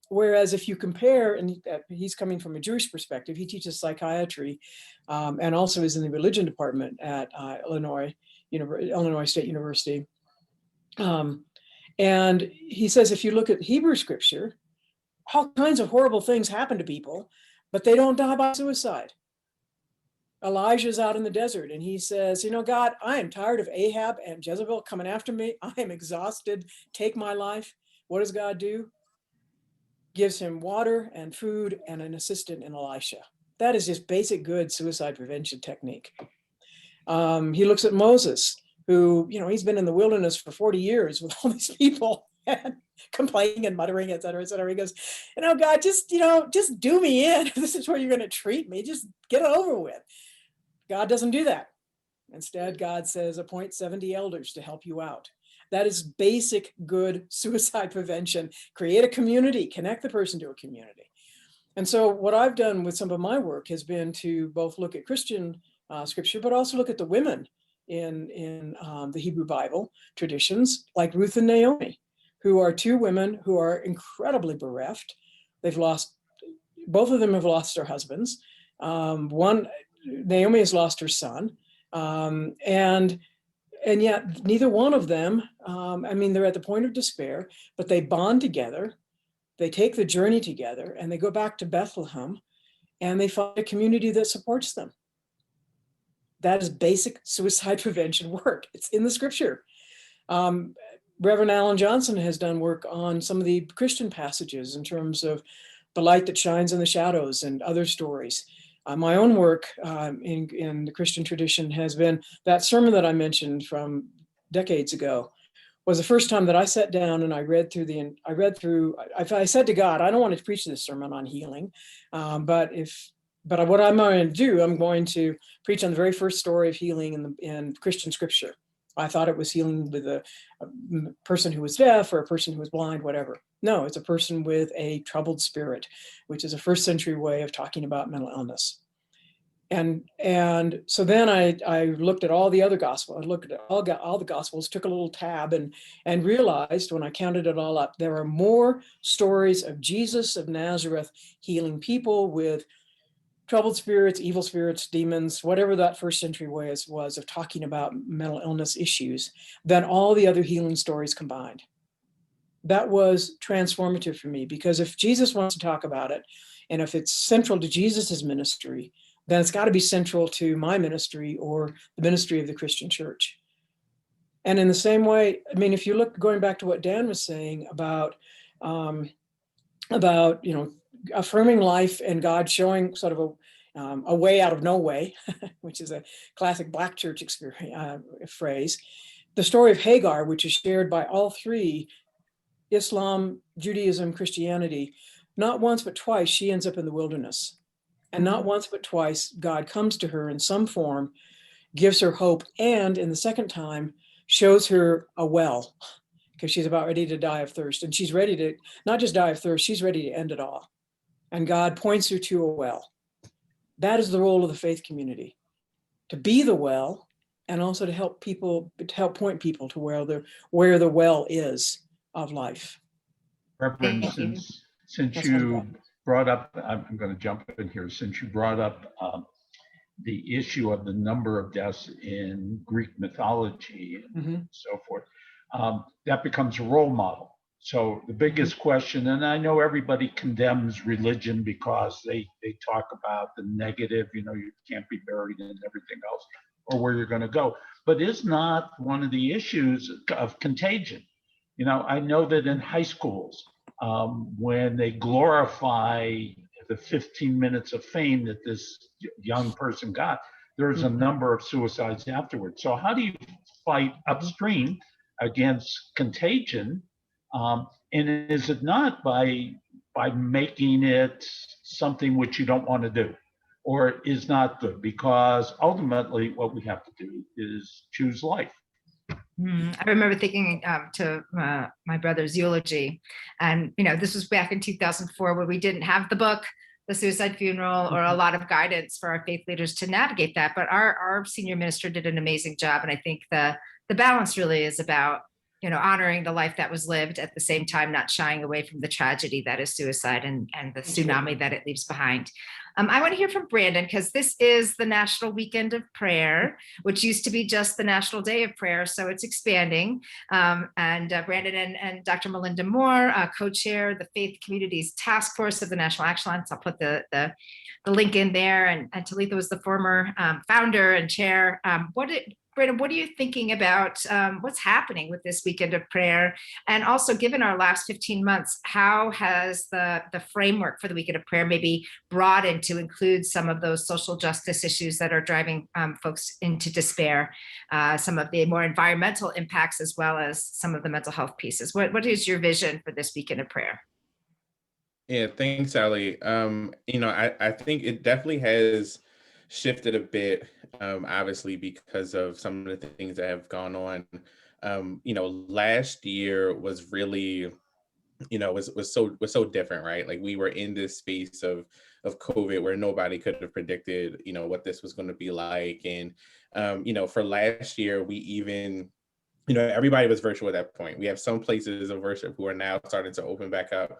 Whereas if you compare, and he's coming from a Jewish perspective, he teaches psychiatry and also is in the religion department at Illinois State University. And he says, if you look at Hebrew scripture, all kinds of horrible things happen to people, but they don't die by suicide. Elijah's out in the desert and he says, God, I am tired of Ahab and Jezebel coming after me. I am exhausted. Take my life. What does God do? Gives him water and food and an assistant in Elisha. That is just basic good suicide prevention technique. He looks at Moses, who, he's been in the wilderness for 40 years with all these people and complaining and muttering, et cetera, et cetera. He goes, God, just do me in. If this is where you're going to treat me, just get it over with. God doesn't do that. Instead, God says, appoint 70 elders to help you out. That is basic good suicide prevention. Create a community, connect the person to a community. And so what I've done with some of my work has been to both look at Christian scripture, but also look at the women in the Hebrew Bible traditions, like Ruth and Naomi, who are two women who are incredibly bereft. Both of them have lost their husbands. Naomi has lost her son. And yet neither one of them, they're at the point of despair, but they bond together. They take the journey together and they go back to Bethlehem and they find a community that supports them. That is basic suicide prevention work. It's in the scripture. Reverend Alan Johnson has done work on some of the Christian passages in terms of the light that shines in the shadows and other stories. My own work in the Christian tradition has been that sermon that I mentioned from decades ago was the first time that I sat down and I said to God, I don't want to preach this sermon on healing, but if But what I'm going to do, I'm going to preach on the very first story of healing in Christian scripture. I thought it was healing with a person who was deaf or a person who was blind, whatever. No, it's a person with a troubled spirit, which is a first century way of talking about mental illness. And so then I looked at all the other gospels. I looked at all the gospels, took a little tab and realized when I counted it all up, there are more stories of Jesus of Nazareth healing people with troubled spirits, evil spirits, demons, whatever that first century way was of talking about mental illness issues, than all the other healing stories combined. That was transformative for me, because if Jesus wants to talk about it, and if it's central to Jesus's ministry, then it's got to be central to my ministry or the ministry of the Christian church. And in the same way, I mean, if you look, going back to what Dan was saying about affirming life and God showing sort of a way out of no way, which is a classic Black church experience, phrase. The story of Hagar, which is shared by all three, Islam, Judaism, Christianity, not once but twice she ends up in the wilderness. And not once but twice God comes to her in some form, gives her hope, and in the second time shows her a well, because she's about ready to die of thirst. And she's ready to not just die of thirst, she's ready to end it all. And God points her to a well. That is the role of the faith community, to be the well, and also to help point people to where the well is of life. Reverend, Thank you. since you brought up, I'm going to jump in here, since you brought up the issue of the number of deaths in Greek mythology and so forth, that becomes a role model. So the biggest question, and I know everybody condemns religion because they talk about the negative, you can't be buried and everything else, or where you're going to go. But is not one of the issues of contagion? I know that in high schools, when they glorify the 15 minutes of fame that this young person got, there's a number of suicides afterwards. So how do you fight upstream against contagion? And is it not by making it something which you don't want to do, or is not good? Because ultimately what we have to do is choose life. I remember thinking to my brother's eulogy, and this was back in 2004, where we didn't have the book, The Suicide Funeral, or a lot of guidance for our faith leaders to navigate that. But our senior minister did an amazing job, and I think the balance really is about honoring the life that was lived, at the same time not shying away from the tragedy that is suicide and the tsunami that it leaves behind. I want to hear from Brandon, because this is the National Weekend of Prayer, which used to be just the National Day of Prayer, so it's expanding. And Brandon and Dr. Melinda Moore co-chair the Faith Communities Task Force of the National Action Alliance. I'll put the link in there. And Talitha was the former founder and chair. Brandon, what are you thinking about what's happening with this weekend of prayer? And also, given our last 15 months, how has the framework for the weekend of prayer maybe broadened to include some of those social justice issues that are driving folks into despair, some of the more environmental impacts, as well as some of the mental health pieces? What is your vision for this weekend of prayer? Yeah, thanks, Sally. I think it definitely has shifted a bit, obviously, because of some of the things that have gone on. Last year was really, was so different, right? Like, we were in this space of COVID where nobody could have predicted, what this was going to be like. And, for last year, we even, everybody was virtual at that point. We have some places of worship who are now starting to open back up.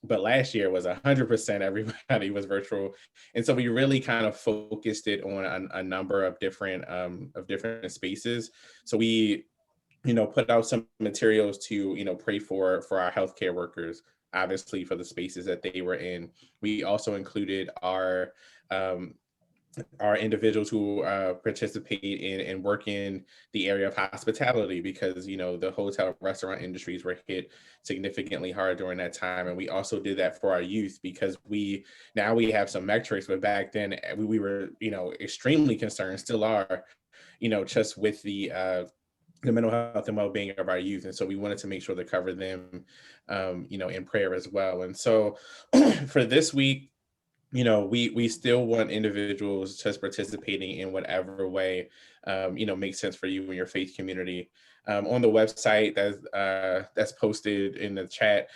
But last year was 100% everybody was virtual. And so we really kind of focused it on a number of different spaces. So we, put out some materials to, pray for our healthcare workers, obviously, for the spaces that they were in. We also included our individuals who participate in and work in the area of hospitality, because the hotel restaurant industries were hit significantly hard during that time. And we also did that for our youth, because we have some metrics, but back then we were extremely concerned, still are, just with the mental health and well-being of our youth. And so we wanted to make sure to cover them in prayer as well. And so for this week, we still want individuals just participating in whatever way, makes sense for you and your faith community. On the website that's posted in the chat,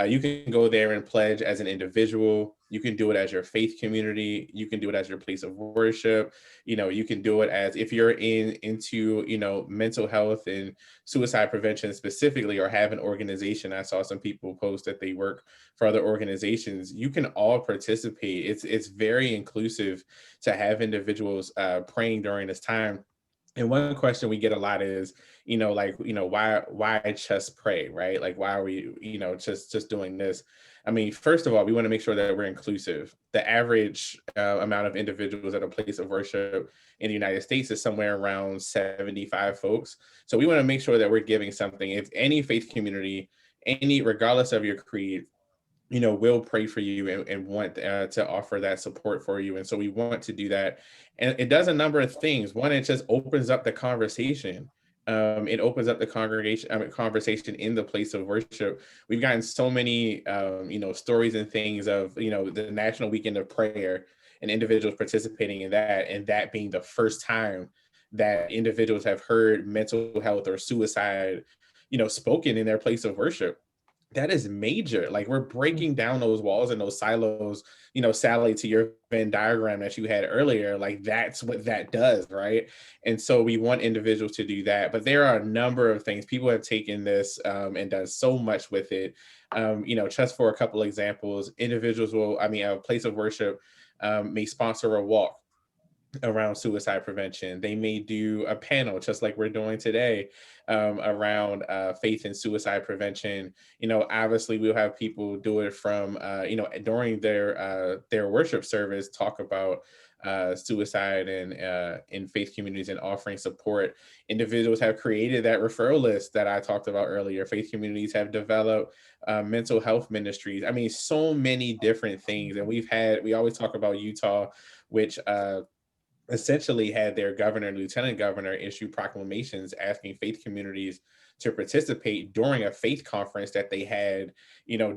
you can go there and pledge as an individual. You can do it as your faith community. You can do it as your place of worship. You can do it as if you're into mental health and suicide prevention specifically, or have an organization. I saw some people post that they work for other organizations. You can all participate. It's very inclusive to have individuals praying during this time. And one question we get a lot is, why just pray, right? Like, why are we, just doing this? I mean, first of all, we want to make sure that we're inclusive. The average amount of individuals at a place of worship in the United States is somewhere around 75 folks. So we want to make sure that we're giving something. If any faith community, regardless of your creed, will pray for you and want to offer that support for you. And so we want to do that. And it does a number of things. One, it just opens up the conversation. It opens up the conversation in the place of worship. We've gotten so many, stories and things of, the National Weekend of Prayer and individuals participating in that, and that being the first time that individuals have heard mental health or suicide, spoken in their place of worship. That is major. Like, we're breaking down those walls and those silos, Sally, to your Venn diagram that you had earlier, like that's what that does, right? And so we want individuals to do that. But there are a number of things. People have taken this and done so much with it. Just for a couple examples, individuals a place of worship may sponsor a walk around suicide prevention. They may do a panel, just like we're doing today, around faith and suicide prevention. Obviously we'll have people do it from, during their worship service, talk about suicide and in faith communities and offering support. Individuals have created that referral list that I talked about earlier. Faith communities have developed mental health ministries. I mean, so many different things. And we always talk about Utah, which essentially had their governor and lieutenant governor issue proclamations asking faith communities to participate during a faith conference that they had,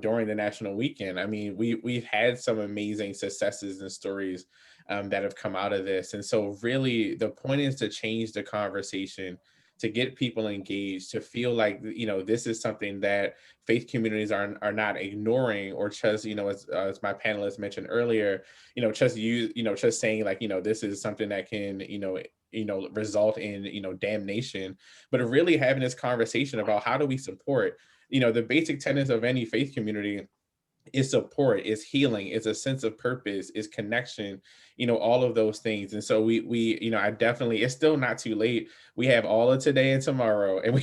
during the national weekend. I mean, we've had some amazing successes and stories that have come out of this. And so really the point is to change the conversation, to get people engaged, to feel like, this is something that faith communities are not ignoring, or just, as my panelists mentioned earlier, just saying like, this is something that can, result in, damnation, but really having this conversation about how do we support, the basic tenets of any faith community is support, is healing, is a sense of purpose, is connection, all of those things. And so I definitely, it's still not too late. We have all of today and tomorrow. And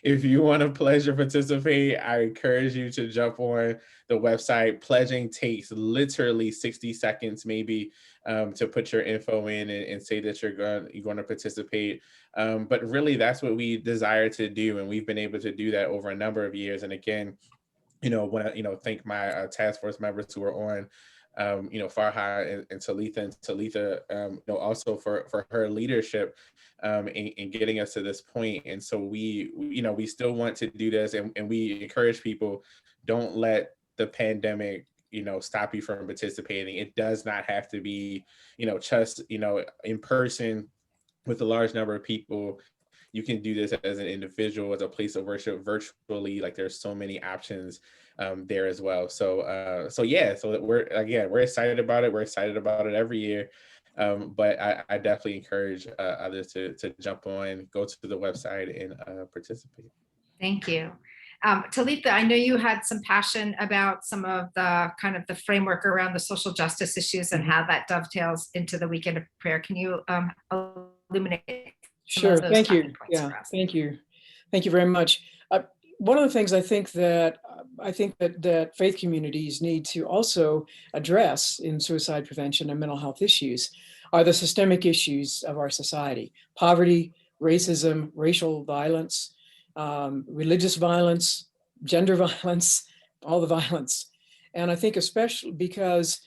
if you want to pledge or participate, I encourage you to jump on the website. Pledging takes literally 60 seconds, maybe, to put your info in and say that you're going to participate. But really, that's what we desire to do. And we've been able to do that over a number of years. And again, want to, thank my task force members who are on, Farha and Talitha, also for her leadership in getting us to this point. And so we still want to do this, and we encourage people, don't let the pandemic, stop you from participating. It does not have to be, just, in person with a large number of people. You can do this as an individual, as a place of worship, virtually. Like, there's so many options there as well. So we're excited about it. We're excited about it every year. But I definitely encourage others to jump on, go to the website and participate. Thank you. Talitha, I know you had some passion about some of the kind of the framework around the social justice issues and how that dovetails into the weekend of prayer. Can you illuminate? Sure. Thank you. Yeah. Thank you. Thank you very much. One of the things I think that faith communities need to also address in suicide prevention and mental health issues are the systemic issues of our society: poverty, racism, racial violence, religious violence, gender violence, all the violence. And I think especially because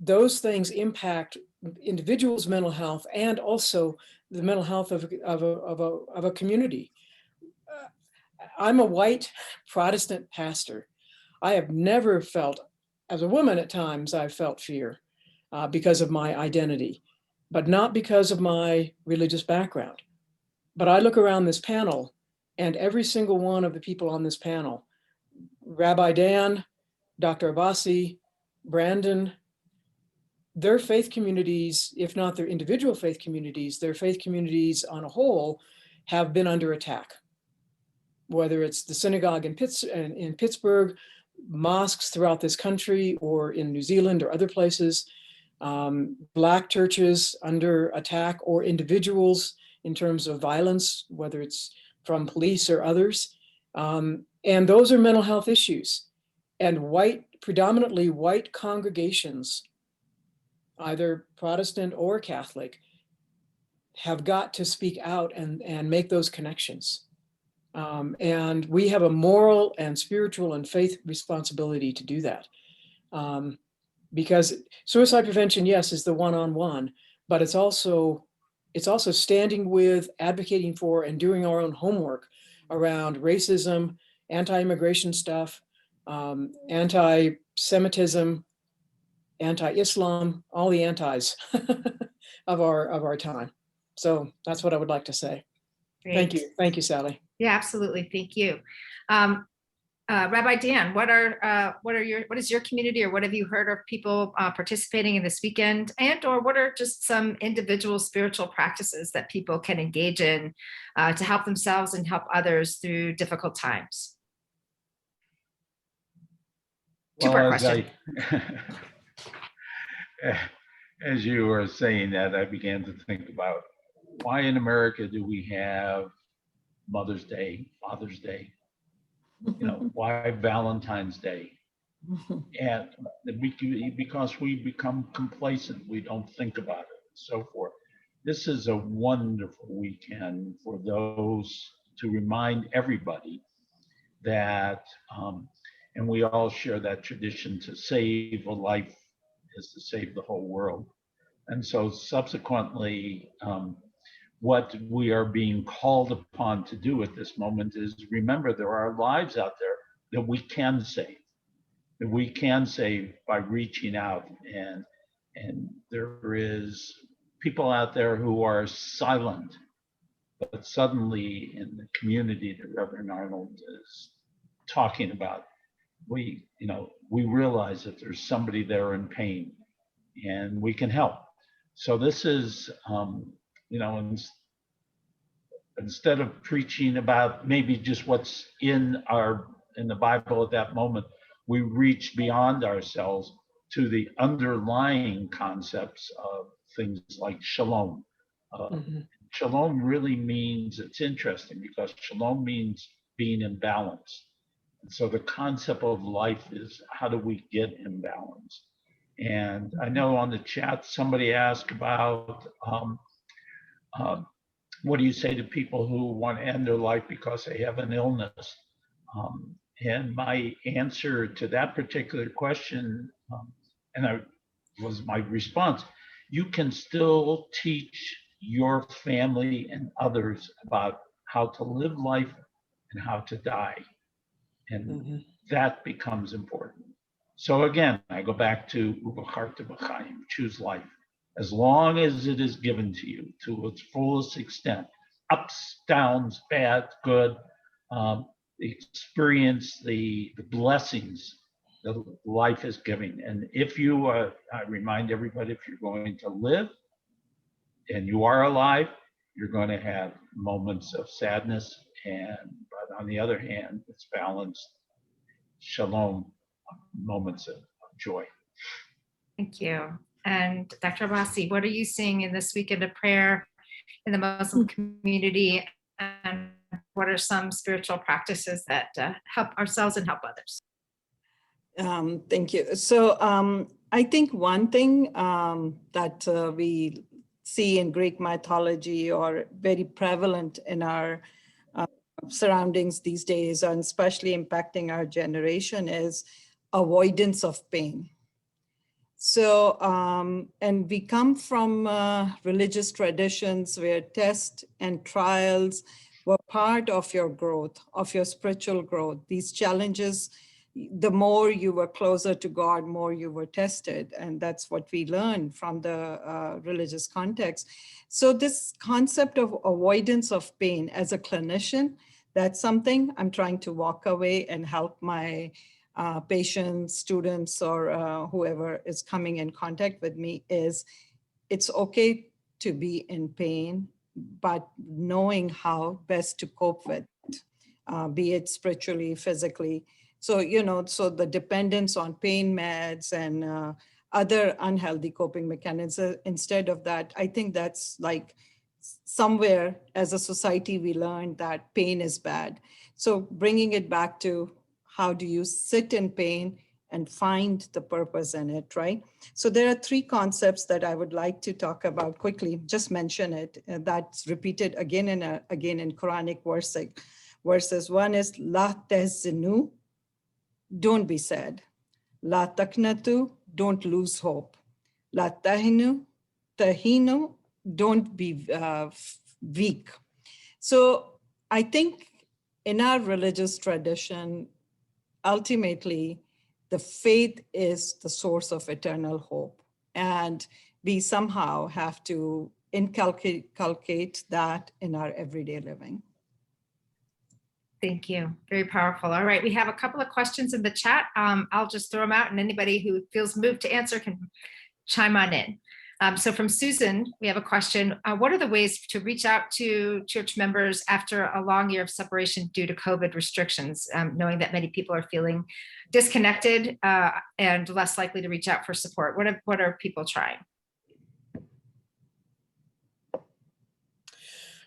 those things impact individuals' mental health and also the mental health of a community. I'm a white Protestant pastor. I have never felt as a woman at times, I've felt fear because of my identity, but not because of my religious background. But I look around this panel, and every single one of the people on this panel, Rabbi Dan, Dr. Abbasi, Brandon, their faith communities, if not their individual faith communities, their faith communities on a whole have been under attack. Whether it's the synagogue in Pittsburgh, mosques throughout this country, or in New Zealand or other places, Black churches under attack, or individuals in terms of violence, whether it's from police or others. And those are mental health issues. And predominantly white congregations, either Protestant or Catholic, have got to speak out and make those connections. And we have a moral and spiritual and faith responsibility to do that. Because suicide prevention, yes, is the one-on-one, but it's also standing with, advocating for, and doing our own homework around racism, anti-immigration stuff, anti-Semitism, anti-Islam, all the antis of our time. So that's what I would like to say. Great. Thank you, Sally. Yeah, absolutely. Thank you. Rabbi Dan, what is your community, or what have you heard of people participating in this weekend, and or what are just some individual spiritual practices that people can engage in to help themselves and help others through difficult times? Two-part question. As you were saying that, I began to think about, why in America do we have Mother's Day, Father's Day? Why Valentine's Day? And because we become complacent, we don't think about it, and so forth. This is a wonderful weekend for those to remind everybody that, and we all share that tradition, to save a life is to save the whole world. And so subsequently, what we are being called upon to do at this moment is remember there are lives out there that we can save by reaching out. And there is people out there who are silent, but suddenly in the community that Reverend Arnold is talking about, we realize that there's somebody there in pain and we can help. So this is, instead of preaching about maybe just what's in the Bible at that moment, we reach beyond ourselves to the underlying concepts of things like shalom. Shalom really means, it's interesting because shalom means being in balance. And so the concept of life is, how do we get in balance? And I know on the chat, somebody asked about, what do you say to people who want to end their life because they have an illness? And my answer to that particular question, was my response, you can still teach your family and others about how to live life and how to die. And that becomes important. So again, I go back to Ubacharta B'chaim, choose life. As long as it is given to you to its fullest extent, ups, downs, bad, good, experience the blessings that life is giving. And if you, I remind everybody, if you're going to live and you are alive, you're going to have moments of sadness, but on the other hand, it's balanced, shalom, moments of joy. Thank you. And Dr. Abbasi, what are you seeing in this weekend of prayer in the Muslim community? And what are some spiritual practices that help ourselves and help others? Thank you. So I think one thing that we see in Greek mythology, or very prevalent in our surroundings these days, and especially impacting our generation, is avoidance of pain. So, and we come from religious traditions where tests and trials were part of your growth, of your spiritual growth. These challenges the more you were closer to God, more you were tested. And that's what we learned from the religious context. So this concept of avoidance of pain as a clinician, that's something I'm trying to walk away and help my patients, students, or whoever is coming in contact with me is it's okay to be in pain, but knowing how best to cope with, be it spiritually, physically. So, so the dependence on pain meds and other unhealthy coping mechanisms, instead of that, I think that's like somewhere as a society, we learned that pain is bad. So bringing it back to how do you sit in pain and find the purpose in it, right? So there are three concepts that I would like to talk about quickly, just mention it. That's repeated again and again in Quranic verses. One is la tahzanu, don't be sad. La taqnatu, don't lose hope. La tahinu, don't be weak. So I think in our religious tradition, ultimately, the faith is the source of eternal hope. And we somehow have to inculcate that in our everyday living. Thank you. Very powerful. All right. We have a couple of questions in the chat. I'll just throw them out and anybody who feels moved to answer can chime on in. So from Susan, we have a question. What are the ways to reach out to church members after a long year of separation due to COVID restrictions, knowing that many people are feeling disconnected and less likely to reach out for support? What are people trying?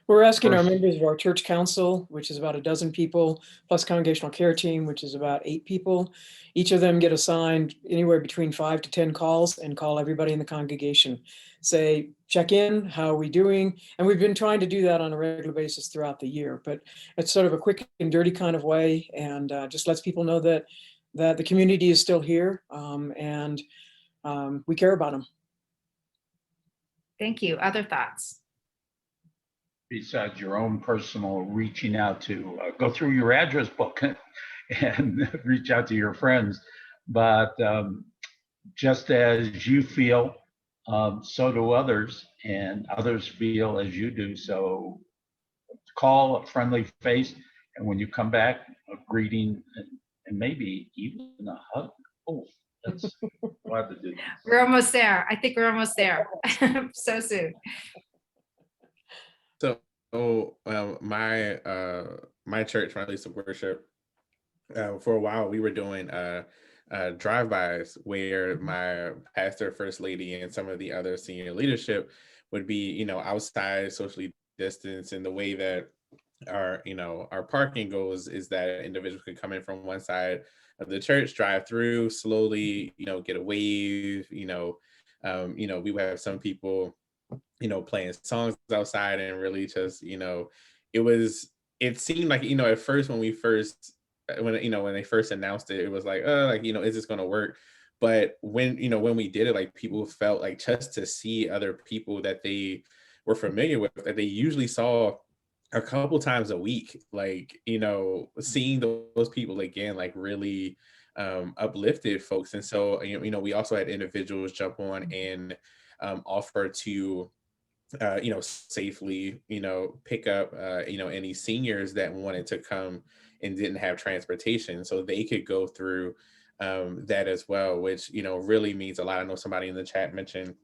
We're asking our members of our church council, which is about a dozen people, plus congregational care team, which is about 8 people. Each of them get assigned anywhere between 5 to 10 calls and call everybody in the congregation. Say, check in, how are we doing? And we've been trying to do that on a regular basis throughout the year, but it's sort of a quick and dirty kind of way, and just lets people know that the community is still here, and we care about them. Thank you. Other thoughts? Besides your own personal reaching out to go through your address book and reach out to your friends, but just as you feel, so do others, and others feel as you do. So call a friendly face, and when you come back, a greeting and maybe even a hug. Oh, that's glad to do that. We're almost there. I think we're almost there. So soon. So my church, my place of worship, for a while we were doing drive-bys where my pastor, first lady, and some of the other senior leadership would be, outside, socially distanced. And the way that our parking goes is that individuals could come in from one side of the church, drive through slowly, get a wave, we would have some people playing songs outside, and really just, it seemed like, at first when they first announced it, it was like, is this going to work? But when we did it, like, people felt like just to see other people that they were familiar with, that they usually saw a couple times a week, like, seeing those people again, like, really uplifted folks. And so, we also had individuals jump on and offer to safely, pick up, any seniors that wanted to come and didn't have transportation, so they could go through that as well, which, really means a lot. I know somebody in the chat mentioned,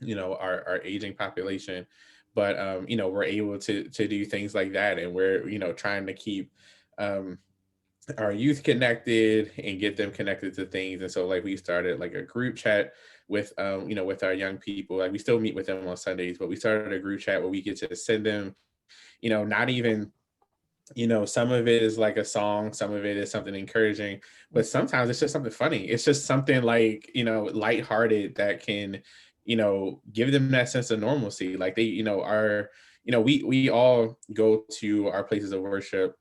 our aging population, but, we're able to do things like that. And we're, trying to keep our youth connected and get them connected to things. And so, like, we started like a group chat with with our young people. Like, we still meet with them on Sundays, but we started a group chat where we get to send them, not even, some of it is like a song, some of it is something encouraging, but sometimes it's just something funny. It's just something like, lighthearted that can, give them that sense of normalcy. Like, they, we all go to our places of worship,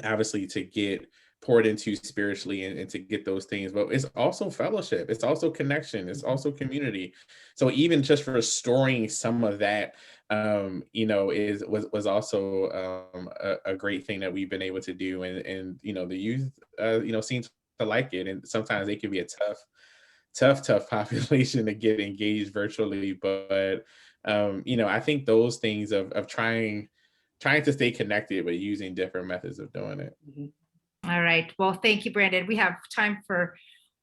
obviously, to get poured into spiritually and to get those things, but it's also fellowship, it's also connection, it's also community. So even just restoring some of that, was also a great thing that we've been able to do. And the youth, seem to like it. And sometimes they can be a tough population to get engaged virtually. But I think those things of trying to stay connected, but using different methods of doing it. All right. Well, thank you, Brandon. We have time for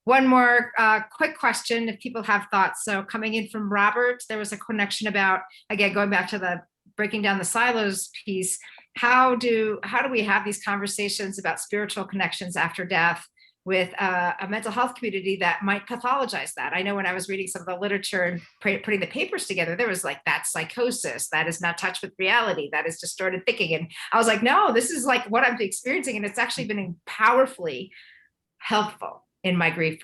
one more quick question if people have thoughts. So coming in from Robert, there was a connection about, again, going back to the breaking down the silos piece. How do we have these conversations about spiritual connections after death with a mental health community that might pathologize that? I know when I was reading some of the literature and putting the papers together, there was like, that's psychosis, that is not touch with reality, that is distorted thinking. And I was like, no, this is like what I'm experiencing. And it's actually been powerfully helpful in my grief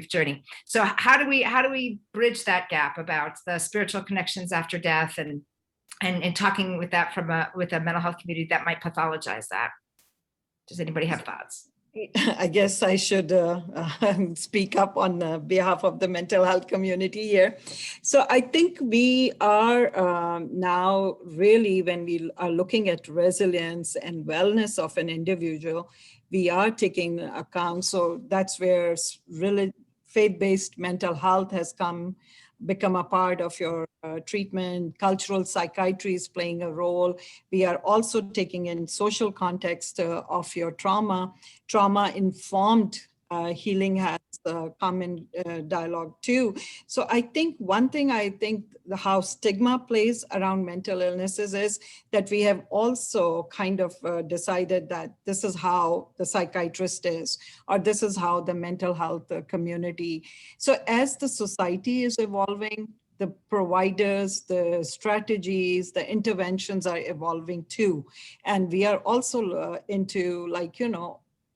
journey. So how do we bridge that gap about the spiritual connections after death and talking with that with a mental health community that might pathologize that? Does anybody have thoughts? I guess I should speak up on behalf of the mental health community here. So I think we are now really, when we are looking at resilience and wellness of an individual, we are taking account. So that's where really faith-based mental health has become a part of your treatment. Cultural psychiatry is playing a role. We are also taking in social context of your trauma. Trauma-informed healing has come in dialogue too. So I think one thing how stigma plays around mental illnesses is that we have also kind of decided that this is how the psychiatrist is, or this is how the mental health community. So as the society is evolving, the providers, the strategies, the interventions are evolving too. And we are also into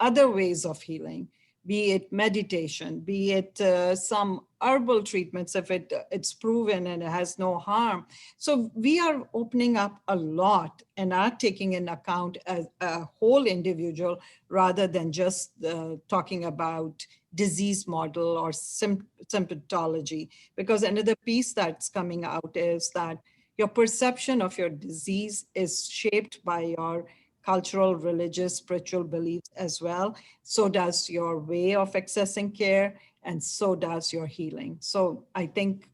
other ways of healing, be it meditation, be it some herbal treatments if it's proven and it has no harm. So we are opening up a lot and are taking in account as a whole individual rather than just talking about disease model or symptomatology. Because another piece that's coming out is that your perception of your disease is shaped by your cultural, religious, spiritual beliefs as well. So does your way of accessing care, and so does your healing. So I think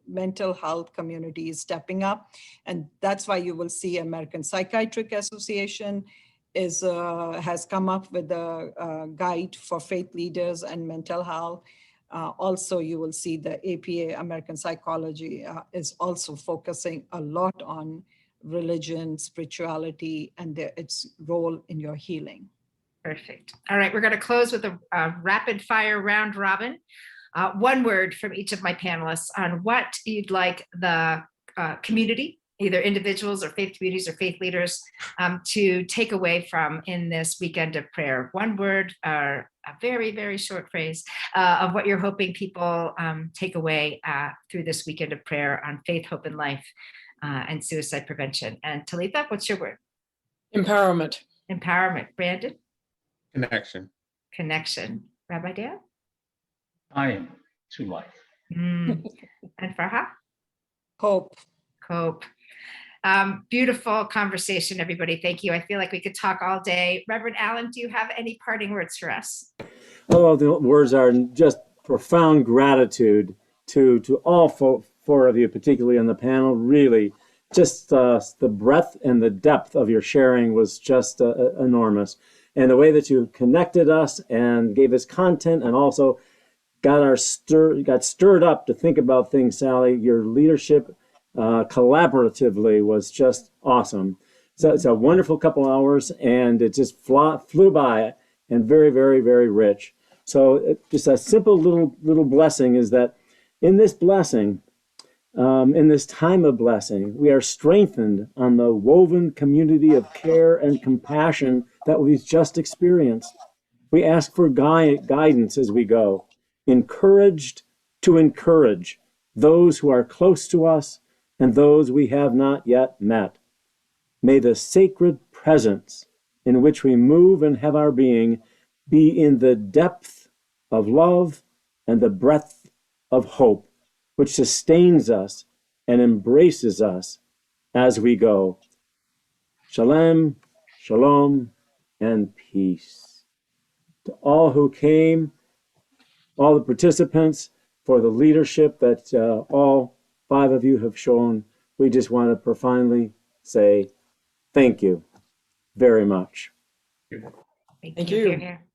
mental health community is stepping up, and that's why you will see American Psychiatric Association has come up with a guide for faith leaders and mental health. Also, you will see the APA, American Psychology, is also focusing a lot on religion, spirituality, and its role in your healing. Perfect. All right, we're going to close with a rapid fire round robin. One word from each of my panelists on what you'd like the community, either individuals or faith communities or faith leaders, to take away from in this weekend of prayer. One word or a very, very short phrase of what you're hoping people take away through this weekend of prayer on faith, hope, and life. And suicide prevention. And Talitha, what's your word? Empowerment. Empowerment. Brandon? Connection. Rabbi Dan? Time to life. And Farha? Hope. Beautiful conversation, everybody. Thank you. I feel like we could talk all day. Reverend Allen, do you have any parting words for us? Oh, the words are just profound gratitude to all four of you, particularly on the panel. Really, just the breadth and the depth of your sharing was just enormous. And the way that you connected us and gave us content and also got stirred up to think about things, Sally. Your leadership collaboratively was just awesome. So it's a wonderful couple hours, and it just flew by and very, very, very rich. So just a simple little blessing is that in this blessing, in this time of blessing, we are strengthened on the woven community of care and compassion that we've just experienced. We ask for guidance as we go, encouraged to encourage those who are close to us and those we have not yet met. May the sacred presence in which we move and have our being be in the depth of love and the breadth of hope, which sustains us and embraces us as we go. Shalom, shalom, and peace. to all who came, all the participants, for the leadership that all 5 of you have shown. We just want to profoundly say thank you very much. Thank you. Here, here.